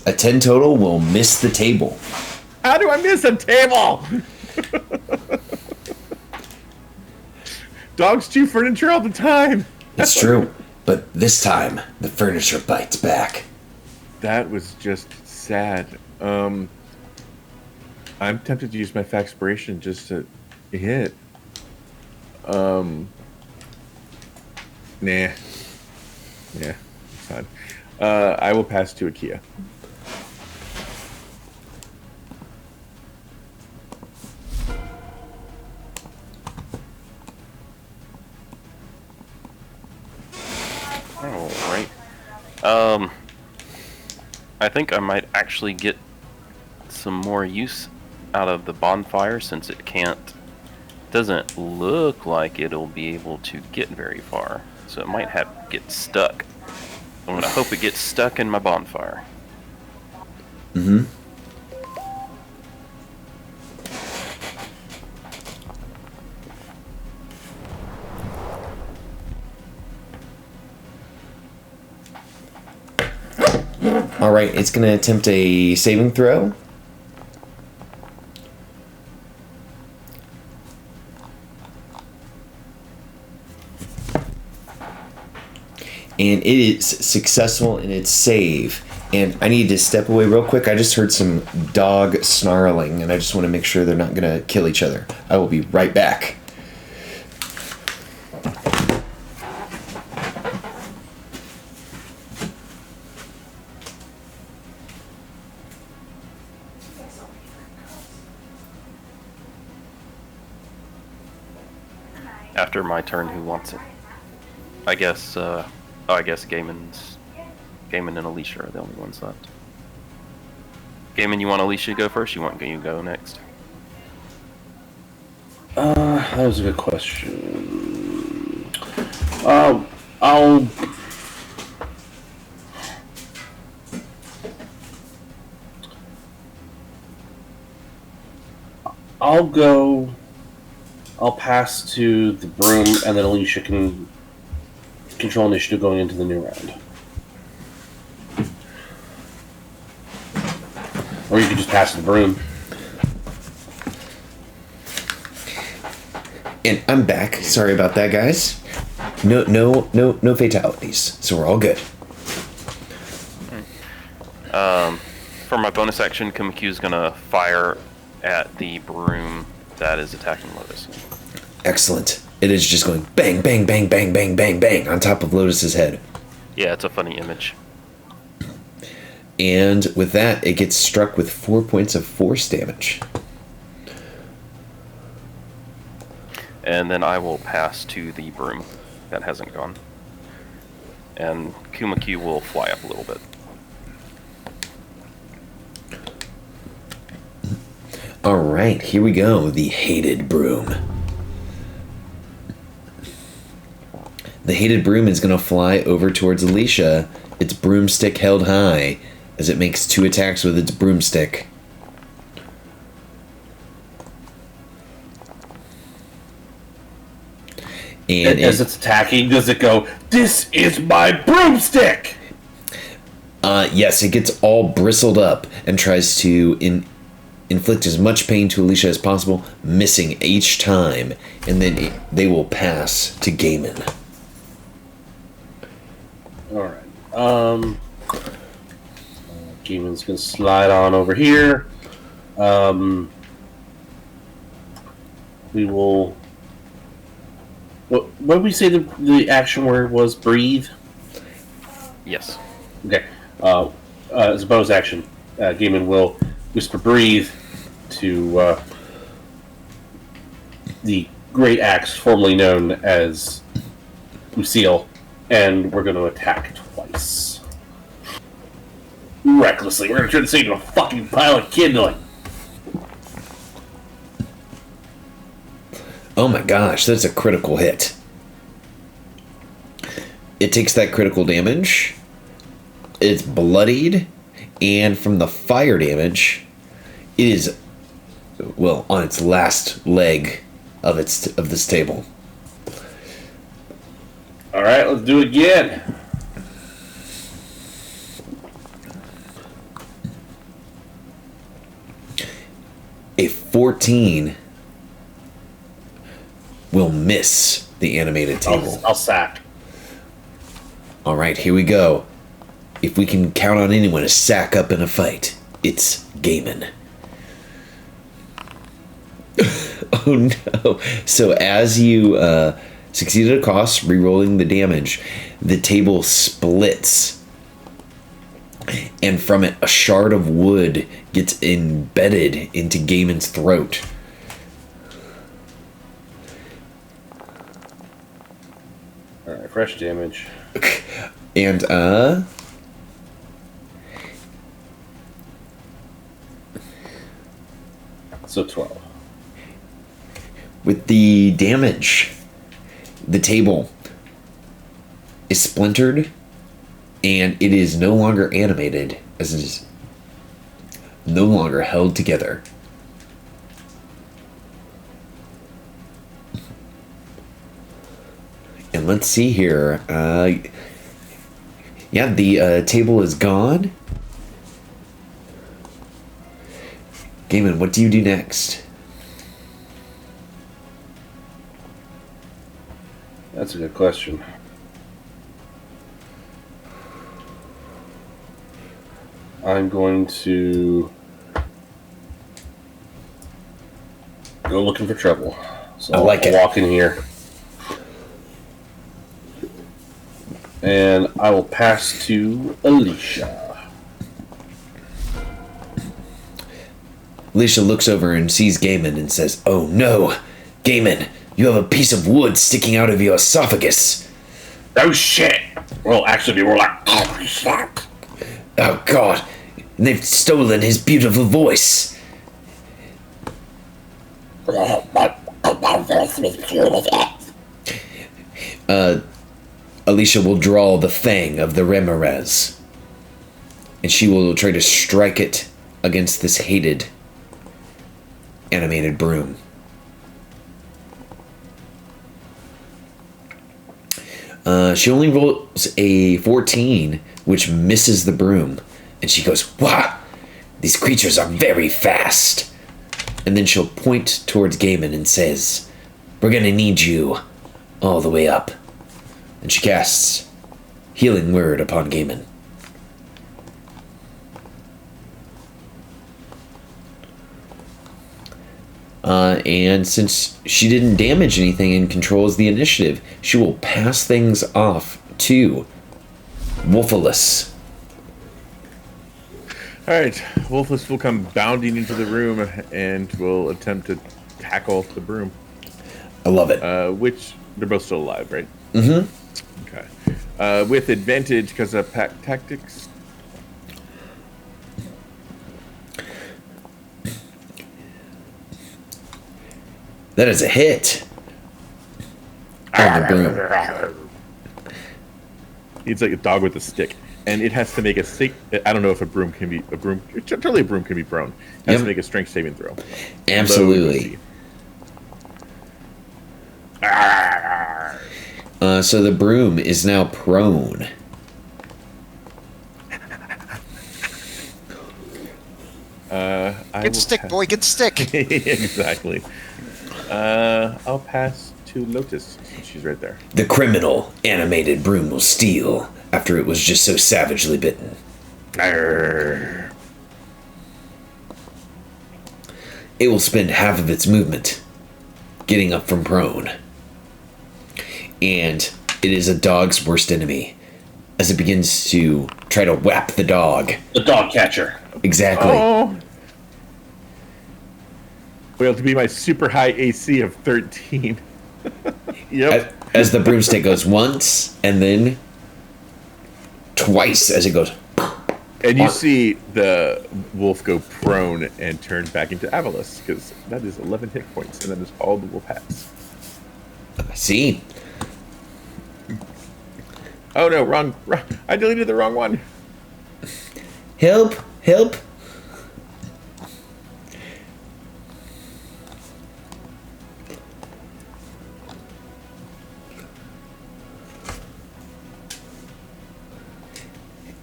A 10 total will miss the table. How do I miss a table? Dogs chew furniture all the time. It's true, but this time the furniture bites back. That was just sad. I'm tempted to use my Faxpiration just to hit. Nah. Yeah, it's fine. I will pass to Akia. All right. I think I might actually get some more use out of the bonfire since it doesn't look like it'll be able to get very far. So it might have to get stuck. I'm gonna hope it gets stuck in my bonfire. Mm-hmm. All right, it's going to attempt a saving throw. And it is successful in its save. And I need to step away real quick. I just heard some dog snarling, and I just want to make sure they're not going to kill each other. I will be right back. After my turn, who wants it? I guess Gaiman and Alicia are the only ones left. Gaiman, you want Alicia to go first? You want you to go next? That was a good question. I'll go. I'll pass to the broom, and then Alicia can control initiative going into the new round. Or you could just pass to the broom. And I'm back. Sorry about that, guys. No fatalities. So we're all good. For my bonus action, Kumakyu's gonna fire at the broom that is attacking Lotus. Excellent. It is just going bang, bang, bang, bang, bang, bang, bang on top of Lotus's head. Yeah, it's a funny image. And with that, it gets struck with 4 points of force damage. And then I will pass to the broom that hasn't gone. And Kumakyu will fly up a little bit. Alright, here we go. The hated broom. The hated broom is going to fly over towards Alicia, its broomstick held high, as it makes 2 attacks with its broomstick. And as it's attacking, does it go, "This is my broomstick"? Yes, it gets all bristled up and tries to inflict as much pain to Alicia as possible, missing each time, and then they will pass to Gaiman. Alright. Gaiman's gonna slide on over here. We will... What did we say the action word was? Breathe? Yes. Okay. As a bonus action, Gaiman will whisper breathe to the great axe formerly known as Lucille, and we're going to attack twice. Recklessly. We're going to turn this into a fucking pile of kindling. Oh my gosh, that's a critical hit. It takes that critical damage. It's bloodied, and from the fire damage, it is, well, on its last leg of this table. All right, let's do it again. A 14 will miss the animated table. I'll sack. All right, here we go. If we can count on anyone to sack up in a fight, it's Gaiman. Oh no. So as you succeed at a cost, re-rolling the damage, the table splits. And from it, a shard of wood gets embedded into Gaiman's throat. Alright, fresh damage. And, So 12. with the damage, the table is splintered, and it is no longer animated, as it is no longer held together. And let's see here. Yeah, the table is gone. Gaiman, what do you do next? That's a good question. I'm going to go looking for trouble. So I like I'll it. walk in here. And I will pass to Alicia. Alicia looks over and sees Gaiman and says, "Oh no, Gaiman, you have a piece of wood sticking out of your esophagus." Oh shit! Well, actually, we're like, oh shit. Oh god, they've stolen his beautiful voice. Alicia will draw the fang of the Remirez, and she will try to strike it against this hated animated broom. She only rolls a 14, which misses the broom. And she goes, "Wow, these creatures are very fast." And then she'll point towards Gaiman and says, "We're gonna need you all the way up." And she casts Healing Word upon Gaiman. And since she didn't damage anything and controls the initiative, she will pass things off to Wolfalus. All right, Wolfless will come bounding into the room and will attempt to tackle the broom. I love it. Which they're both still alive, right? Mm-hmm. Okay. With advantage because of pack tactics. That is a hit. On the broom. It's like a dog with a stick, and it has to make a stick. I don't know if a broom can be a broom. Totally, a broom can be prone. It has to make a strength saving throw. Absolutely. So the broom is now prone. Get the stick, boy, get the stick. Exactly. I'll pass to Lotus since she's right there. The criminal animated broom will steal after it was just so savagely bitten. Arr. It will spend half of its movement getting up from prone. And it is a dog's worst enemy as it begins to try to whap the dog. The dog catcher. Exactly. Oh. Well, to be my super high AC of 13. Yep. As the broomstick goes once and then twice as it goes. And you see the wolf go prone and turn back into Avalis, because that is 11 hit points, and that is all the wolf has. See? Oh no, wrong. I deleted the wrong one. Help! Help!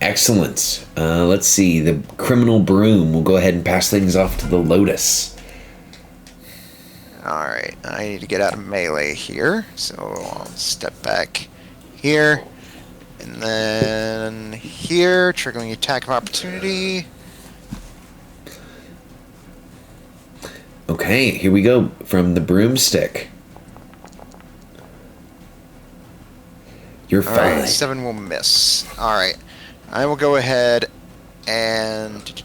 Excellent. Let's see. The criminal broom will go ahead and pass things off to the Lotus. Alright, I need to get out of melee here, so I'll step back here, and then here, triggering attack of opportunity. Okay, here we go from the broomstick. You're fine. Alright, 7 will miss. Alright, I will go ahead and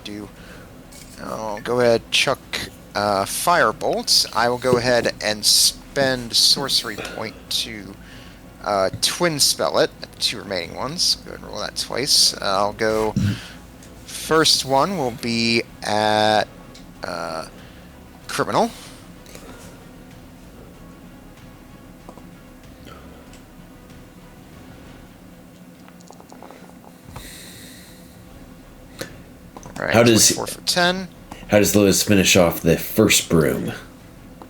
I'll go ahead chuck Firebolts. I will go ahead and spend Sorcery Point to Twin Spell it, the 2 remaining ones. Go ahead and roll that twice. I'll go... First one will be at Criminal. Alright, How does 4 for 10. How does Lotus finish off the first broom?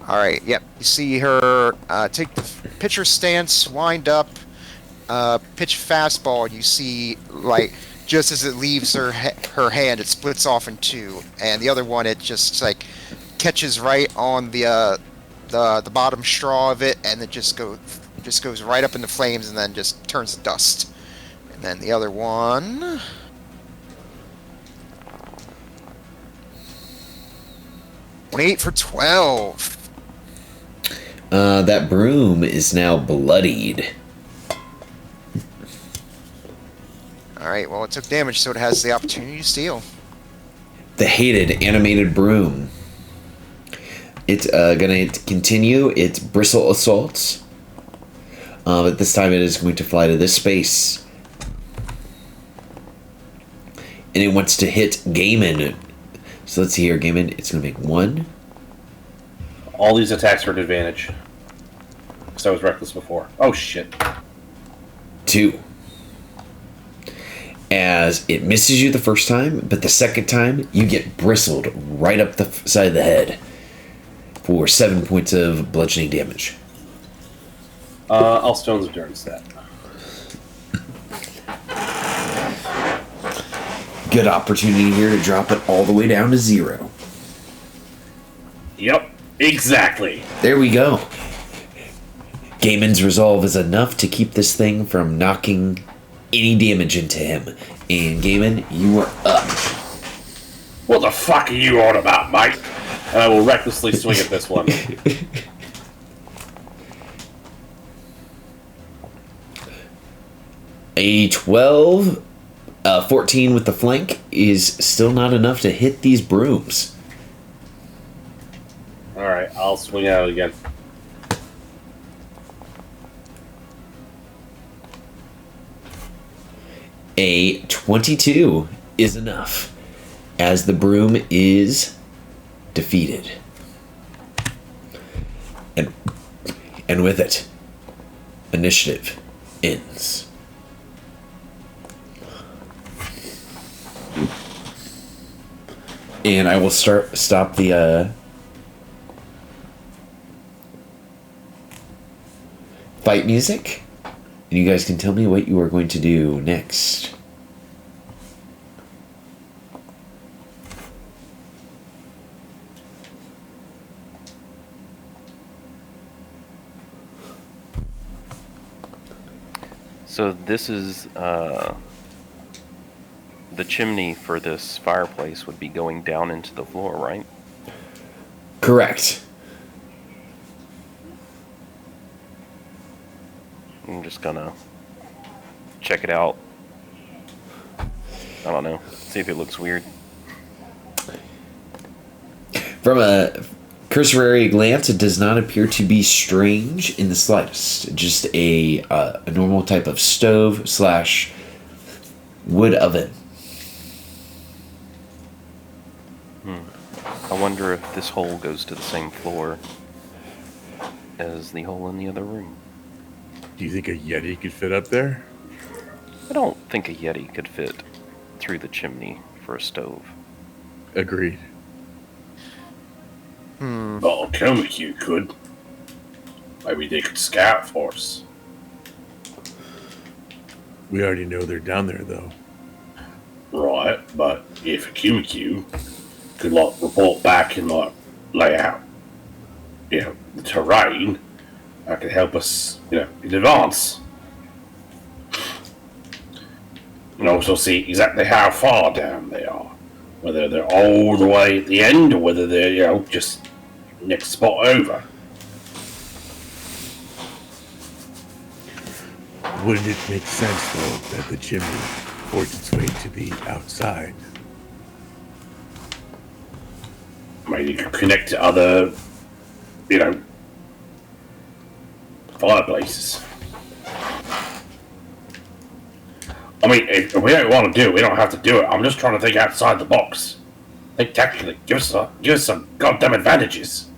Alright, yep. You see her take the pitcher stance, wind up, pitch fastball. You see, like, just as it leaves her hand, it splits off in 2. And the other one, it just, like, catches right on the bottom straw of it, and it just goes right up into flames and then just turns to dust. And then the other one... 28 for 12. That broom is now bloodied. Alright, well, it took damage, so it has the opportunity to steal. The hated animated broom. It's gonna continue its bristle assaults. But this time it is going to fly to this space. And it wants to hit Gaiman. So let's see here, Gaiman. It's going to make 1. All these attacks are at advantage. Because I was reckless before. Oh, shit. 2. As it misses you the first time, but the second time, you get bristled right up the side of the head. for 7 points of bludgeoning damage. I'll Stone's Endurance that. Good opportunity here to drop it all the way down to 0. Yep, exactly. There we go. Gaiman's resolve is enough to keep this thing from knocking any damage into him. And Gaiman, you are up. What the fuck are you on about, mate? And I will recklessly swing at this one. A 12, 14 with the flank is still not enough to hit these brooms. Alright, I'll swing at it again. A 22 is enough, as the broom is defeated. And with it, initiative ends. And I will stop the fight music, and you guys can tell me what you are going to do next. So this is the chimney for this fireplace would be going down into the floor, right? Correct. I'm just gonna check it out. I don't know. See if it looks weird. From a cursory glance, it does not appear to be strange in the slightest. Just a normal type of stove / wood oven. I wonder if this hole goes to the same floor as the hole in the other room. Do you think a Yeti could fit up there? I don't think a Yeti could fit through the chimney for a stove. Agreed. Oh, Komaku could. Maybe they could scout for us. We already know they're down there, though. Right, but if a Komaku could, like, report back and, like, lay out, the terrain, that could help us, in advance. And also see exactly how far down they are. Whether they're all the way at the end or whether they're, just next spot over. Wouldn't it make sense, though, that the chimney forced its way to the outside? Maybe you could connect to other, fireplaces. I mean, if we don't want to do it, we don't have to do it. I'm just trying to think outside the box. Think tactically. Give us some goddamn advantages.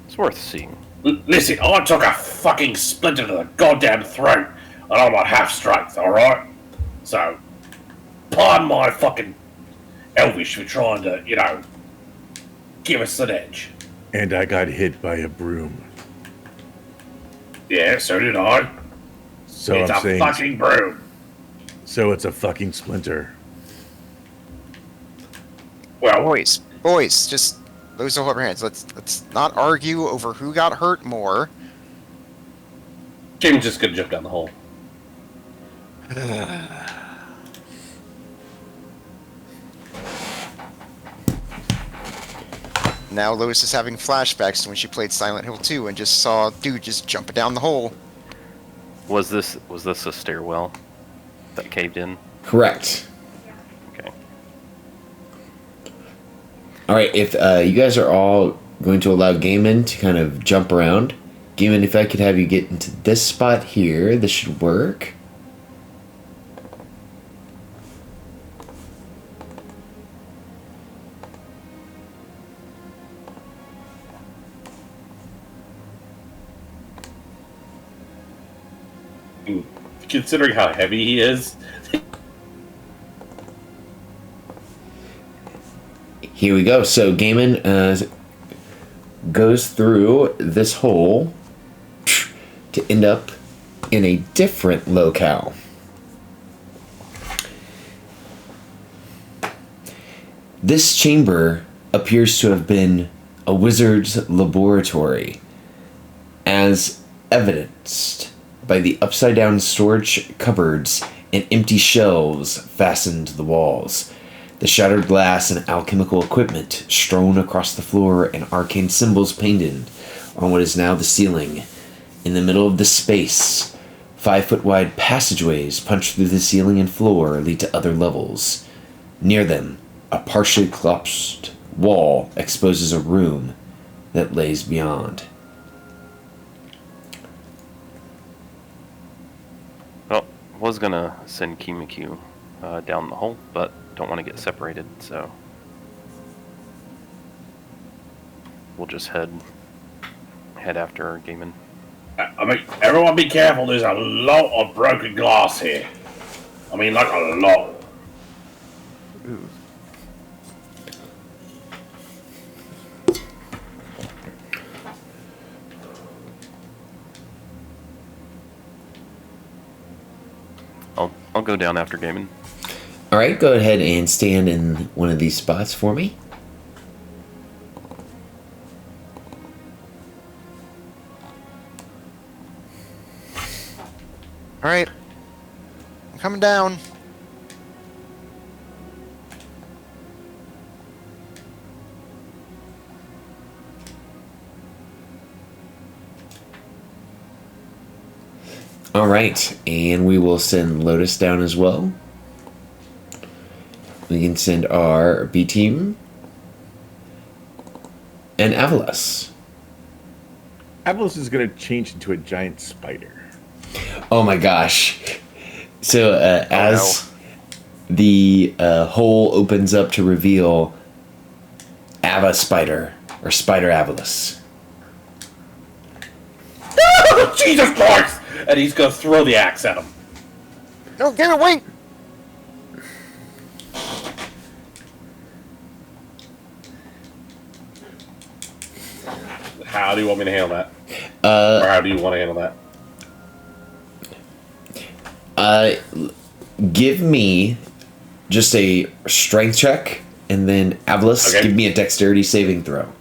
It's worth seeing. Listen, I took a fucking splinter to the goddamn throat, and I'm at half strength, alright? So, pardon my fucking elvish for trying to, give us an edge. And I got hit by a broom. Yeah, so did I. So It's I'm a saying, fucking broom. so it's a fucking splinter. Well, Boys, just those will hold your hands. Let's not argue over who got hurt more. Jim's just gonna jump down the hole. Now Lois is having flashbacks to when she played Silent Hill 2 and just saw a dude just jumping down the hole. Was this a stairwell that caved in? Correct. Okay. All right, if you guys are all going to allow Gaiman to kind of jump around, Gaiman, if I could have you get into this spot here, this should work. Considering how heavy he is, here we go. So Gaiman goes through this hole to end up in a different locale. This chamber appears to have been a wizard's laboratory, as evidenced by the upside-down storage cupboards and empty shelves fastened to the walls, the shattered glass and alchemical equipment strewn across the floor, and arcane symbols painted on what is now the ceiling. In the middle of the space, 5-foot-wide passageways punched through the ceiling and floor lead to other levels. Near them, a partially collapsed wall exposes a room that lays beyond. Well, was gonna send Kimikyu down the hole, but don't want to get separated, so we'll just head after Gaiman. I mean, everyone be careful. There's a lot of broken glass here. I mean, like a lot. I'll go down after Gaiman. All right, go ahead and stand in one of these spots for me. All right. I'm coming down. All right, and we will send Lotus down as well. We can send our B team and Avalos. Avalos is going to change into a giant spider. Oh my gosh! So as the hole opens up to reveal Ava Spider or Spider Avalos. Oh, Jesus Christ! And he's gonna throw the axe at him. No, get away! How do you want me to handle that? Or how do you want to handle that? Give me just a strength check, and then Avalos, Okay. give me a dexterity saving throw.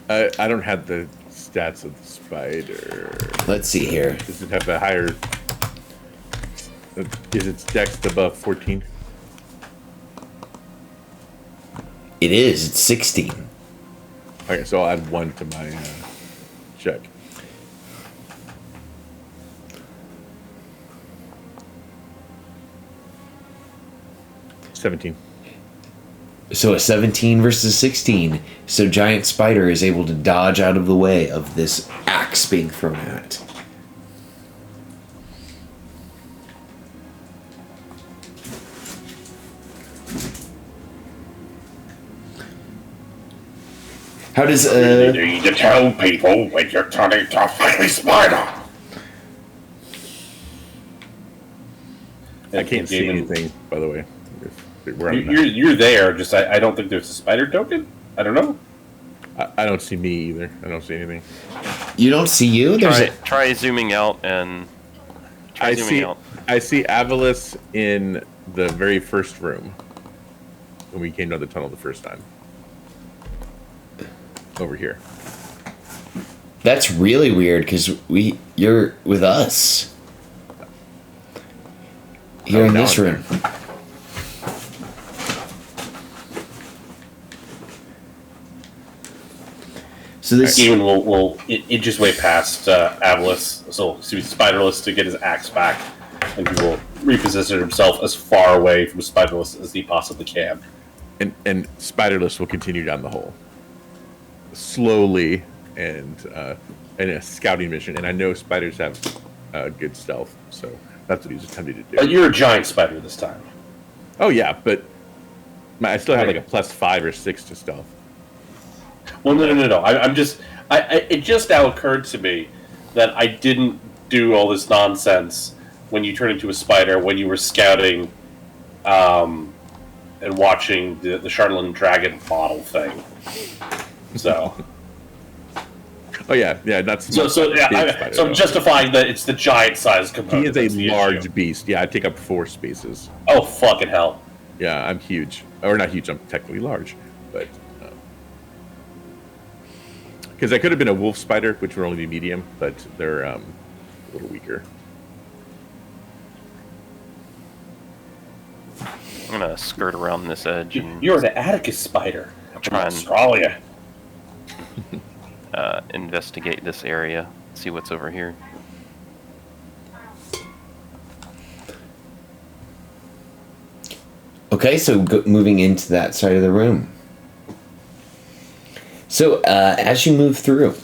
I don't have the stats of the spider. Let's see here. Does it have a higher... Is its dex above 14? It is. It's 16. Okay, so I'll add 1 to my check. $17. So a 17 versus 16. So Giant Spider is able to dodge out of the way of this axe being thrown at it. How does You need to tell people when you're turning to a friendly spider. I can't see anything, by the way. We're on the map. You're there. Just I don't think there's a spider token. I don't know. I don't see me either. I don't see anything. you don't see you? There's Try zooming out and try zooming out. I see Avalos in the very first room when we came down the tunnel the first time. Over here. That's really weird because you're with us here in now this I'm room. So this Even will it just way past Avalos, so Spiderless to get his axe back, and he will reposition himself as far away from Spiderless as he possibly can. And Spiderless will continue down the hole. Slowly and in a scouting mission. And I know spiders have good stealth, so that's what he's attempting to do. But you're a giant spider this time. Oh yeah, but I still have like a +5 or 6 to stealth. Well, no. I'm just. It just now occurred to me that I didn't do all this nonsense when you turned into a spider when you were scouting and watching the Charlatan Dragon model thing. So. Oh yeah, not So spider, I'm justifying that it's the giant size component. He is a large issue. beast. Yeah, I take up 4 spaces. Oh fucking hell! Yeah, I'm huge, or not huge. I'm technically large, but because I could have been a wolf spider, which would only be medium, but they're a little weaker. I'm gonna skirt around this edge. And You're an Atticus spider. Try and Australia. investigate this area. See what's over here. Okay, so moving into that side of the room. So as you move through,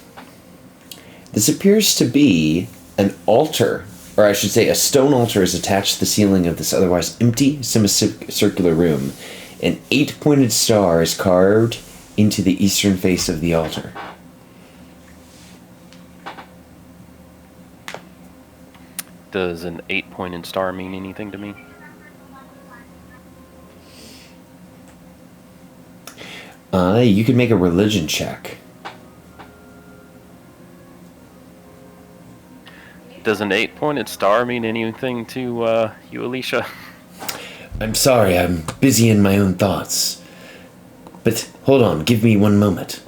this appears to be an altar, or I should say a stone altar is attached to the ceiling of this otherwise empty semicircular room. An 8-pointed star is carved into the eastern face of the altar. Does an 8-pointed star mean anything to me? You can make a religion check. Does an 8-pointed star mean anything to you, Alicia? I'm sorry, I'm busy in my own thoughts. But hold on, give me one moment.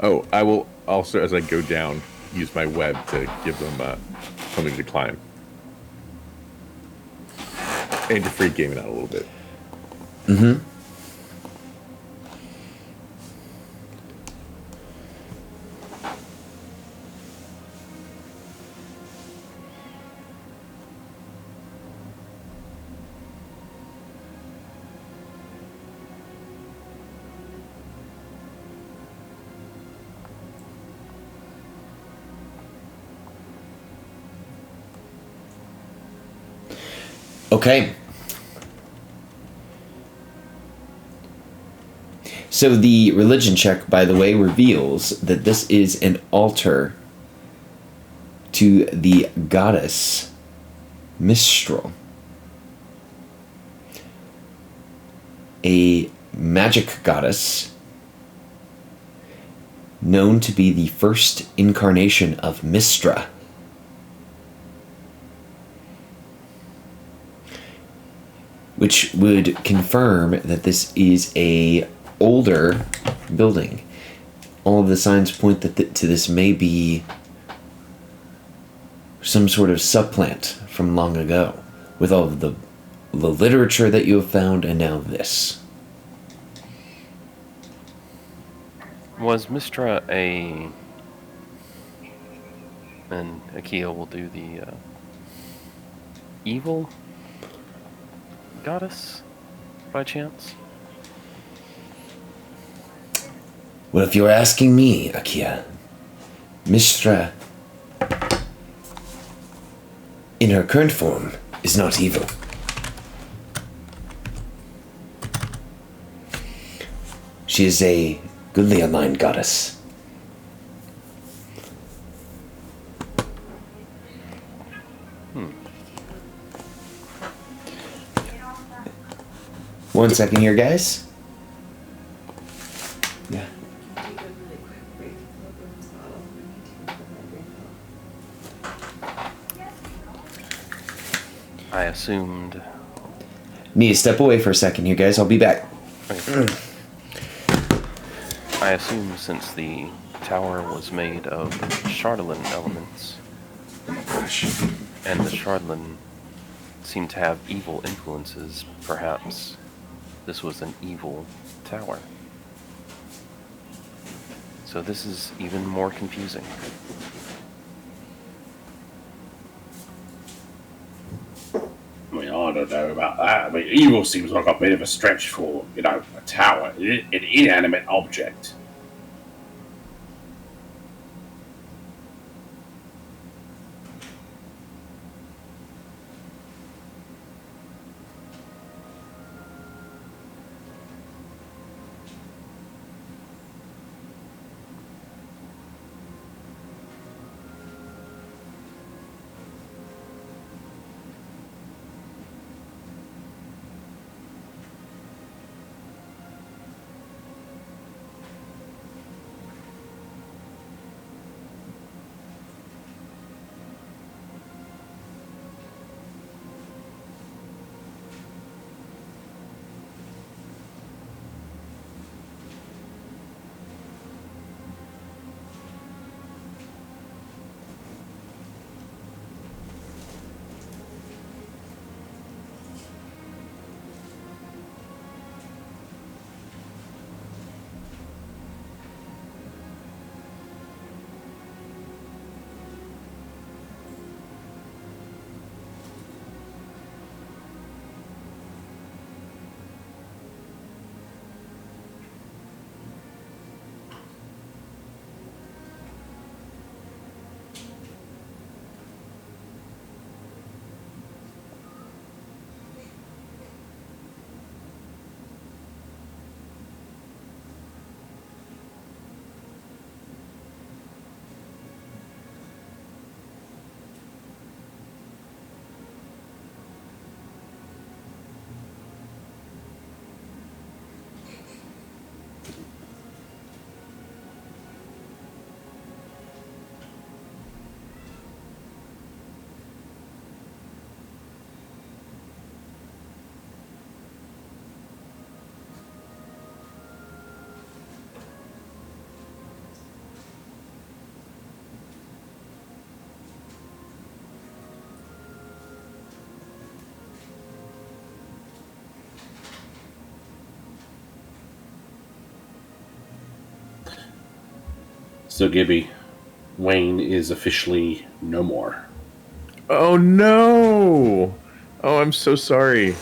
Oh, I will also, as I go down, use my web to give them something to climb. And to freak gaming out a little bit. Mm-hmm. Okay. So the religion check, by the way, reveals that this is an altar to the goddess Mistral, a magic goddess known to be the first incarnation of Mistra. Which would confirm that this is a older building. All of the signs point that to this may be some sort of subplant from long ago, with all of the literature that you have found, and now this. Was Mistra and Akia will do the evil goddess by chance? Well, if you're asking me, Akia, Mistra, in her current form, is not evil. She is a goodly aligned goddess. One second here, guys. Yeah. I assumed. Need to step away for a second here, guys. I'll be back. Okay. I assume since the tower was made of Charlatan elements, and the Charlatan seemed to have evil influences, perhaps this was an evil tower. So this is even more confusing. I mean, I don't know about that. I mean, evil seems like a bit of a stretch for, a tower, an inanimate object. So, Gibby, Wayne is officially no more. Oh no! Oh, I'm so sorry.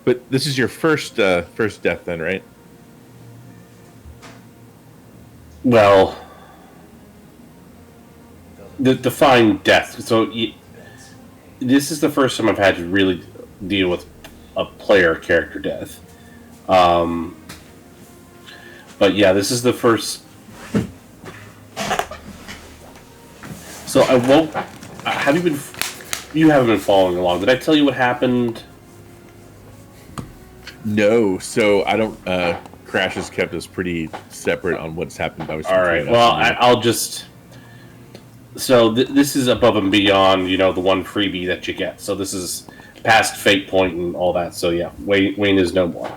But this is your first death, then, right? Well, the define death. So, this is the first time I've had to really deal with a player character death. But yeah, this is the first. So I won't. Have you been? You haven't been following along. Did I tell you what happened? No. So I don't. Crash has kept us pretty separate on what's happened. All right. Well, I'll just. So this is above and beyond, the one freebie that you get. So this is past Fate Point and all that. So yeah, Wayne is no more.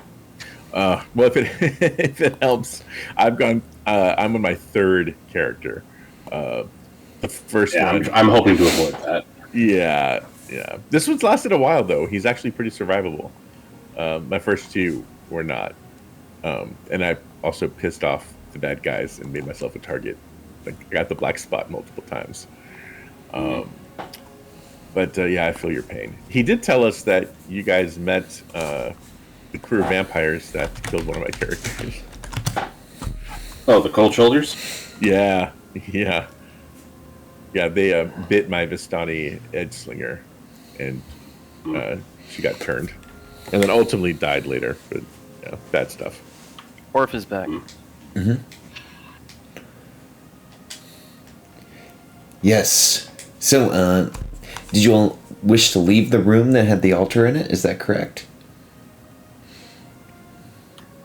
Well, if it helps, I've gone. I'm on my third character. The first one. I'm hoping to avoid that. Yeah. This one's lasted a while though. He's actually pretty survivable. My first two were not, and I also pissed off the bad guys and made myself a target. Like, I got the black spot multiple times. But yeah, I feel your pain. He did tell us that you guys met the crew of vampires that killed one of my characters. Oh, the cold shoulders? Yeah. They bit my Vistani edge slinger, and she got turned, and then ultimately died later. But bad stuff. Orf is back. Mm-hmm. Yes. So, did you all wish to leave the room that had the altar in it? Is that correct?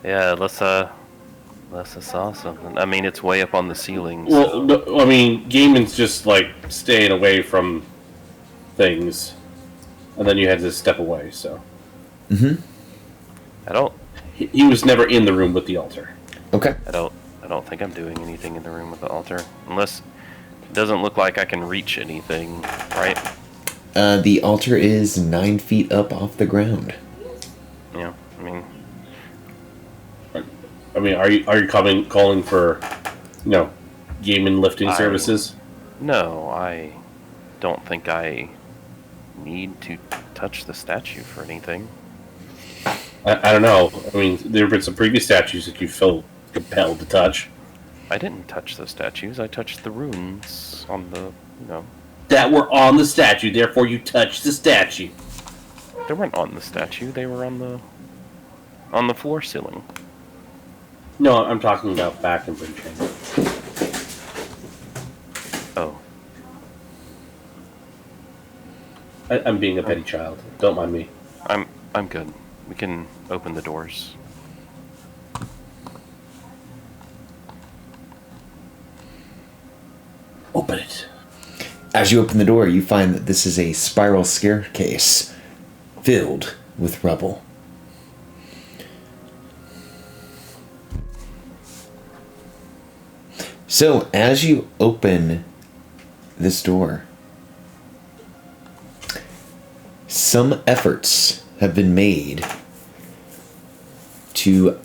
Yeah, let's saw something. I mean, it's way up on the ceiling. Well, So. no, I mean, gaming's just like staying away from things, and then you had to step away. So, I don't he was never in the room with the altar. Okay. I don't think I'm doing anything in the room with the altar, unless it doesn't look like I can reach anything, right? The altar is 9 feet up off the ground. Yeah, Are you calling for, gaming lifting services? No, I don't think I need to touch the statue for anything. I don't know. I mean, there have been some previous statues that you felt compelled to touch. I didn't touch the statues. I touched the runes on the, That were on the statue, therefore you touched the statue. They weren't on the statue. They were on the floor ceiling. No, I'm talking about back in Bridge. Oh. I'm being a petty child. Don't mind me. I'm good. We can open the doors. Open it. As you open the door, you find that this is a spiral staircase filled with rubble. So, as you open this door, some efforts have been made to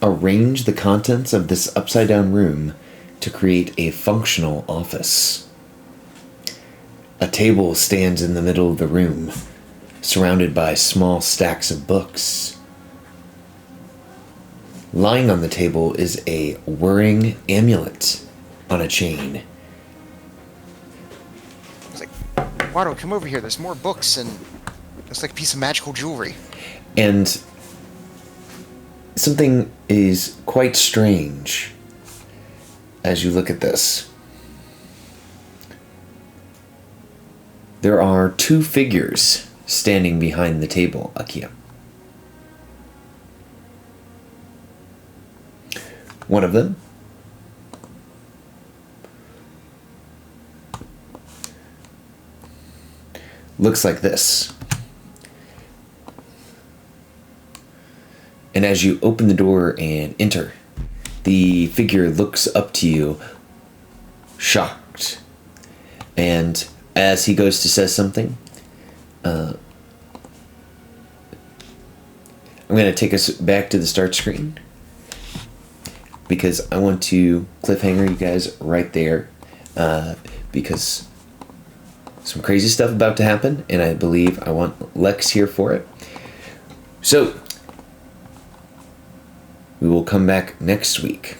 arrange the contents of this upside-down room to create a functional office. A table stands in the middle of the room, surrounded by small stacks of books. Lying on the table is a whirring amulet on a chain. It's like, Wado, come over here. There's more books and it's like a piece of magical jewelry. And something is quite strange as you look at this. There are two figures standing behind the table, Akia. One of them looks like this. And as you open the door and enter, the figure looks up to you, shocked. And as he goes to say something, I'm going to take us back to the start screen. because I want to cliffhanger you guys right there, because some crazy stuff about to happen, and I believe I want Lex here for it. So we will come back next week,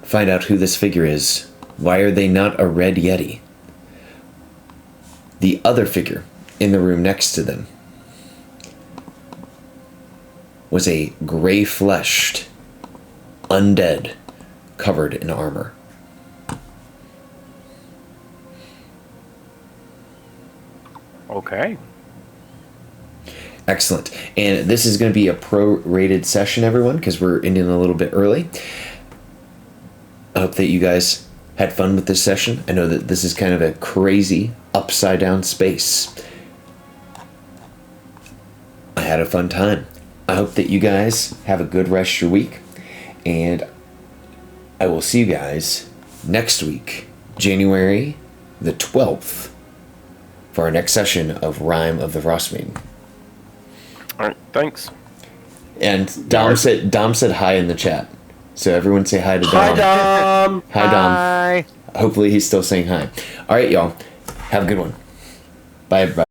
find out who this figure is. Why are they not a red Yeti? The other figure in the room next to them was a gray-fleshed undead covered in armor. Okay. Excellent. And this is going to be a pro-rated session, everyone, because we're ending a little bit early. I hope that you guys had fun with this session. I know that this is kind of a crazy, upside-down space. I had a fun time. I hope that you guys have a good rest of your week. And I will see you guys next week, January the 12th, for our next session of Rime of the Frostmaiden. All right. Thanks. And Dom said hi in the chat. So everyone say hi to Dom. Hi, Dom. Hi, Dom. Hopefully he's still saying hi. All right, y'all. Have a good one. Bye, everybody.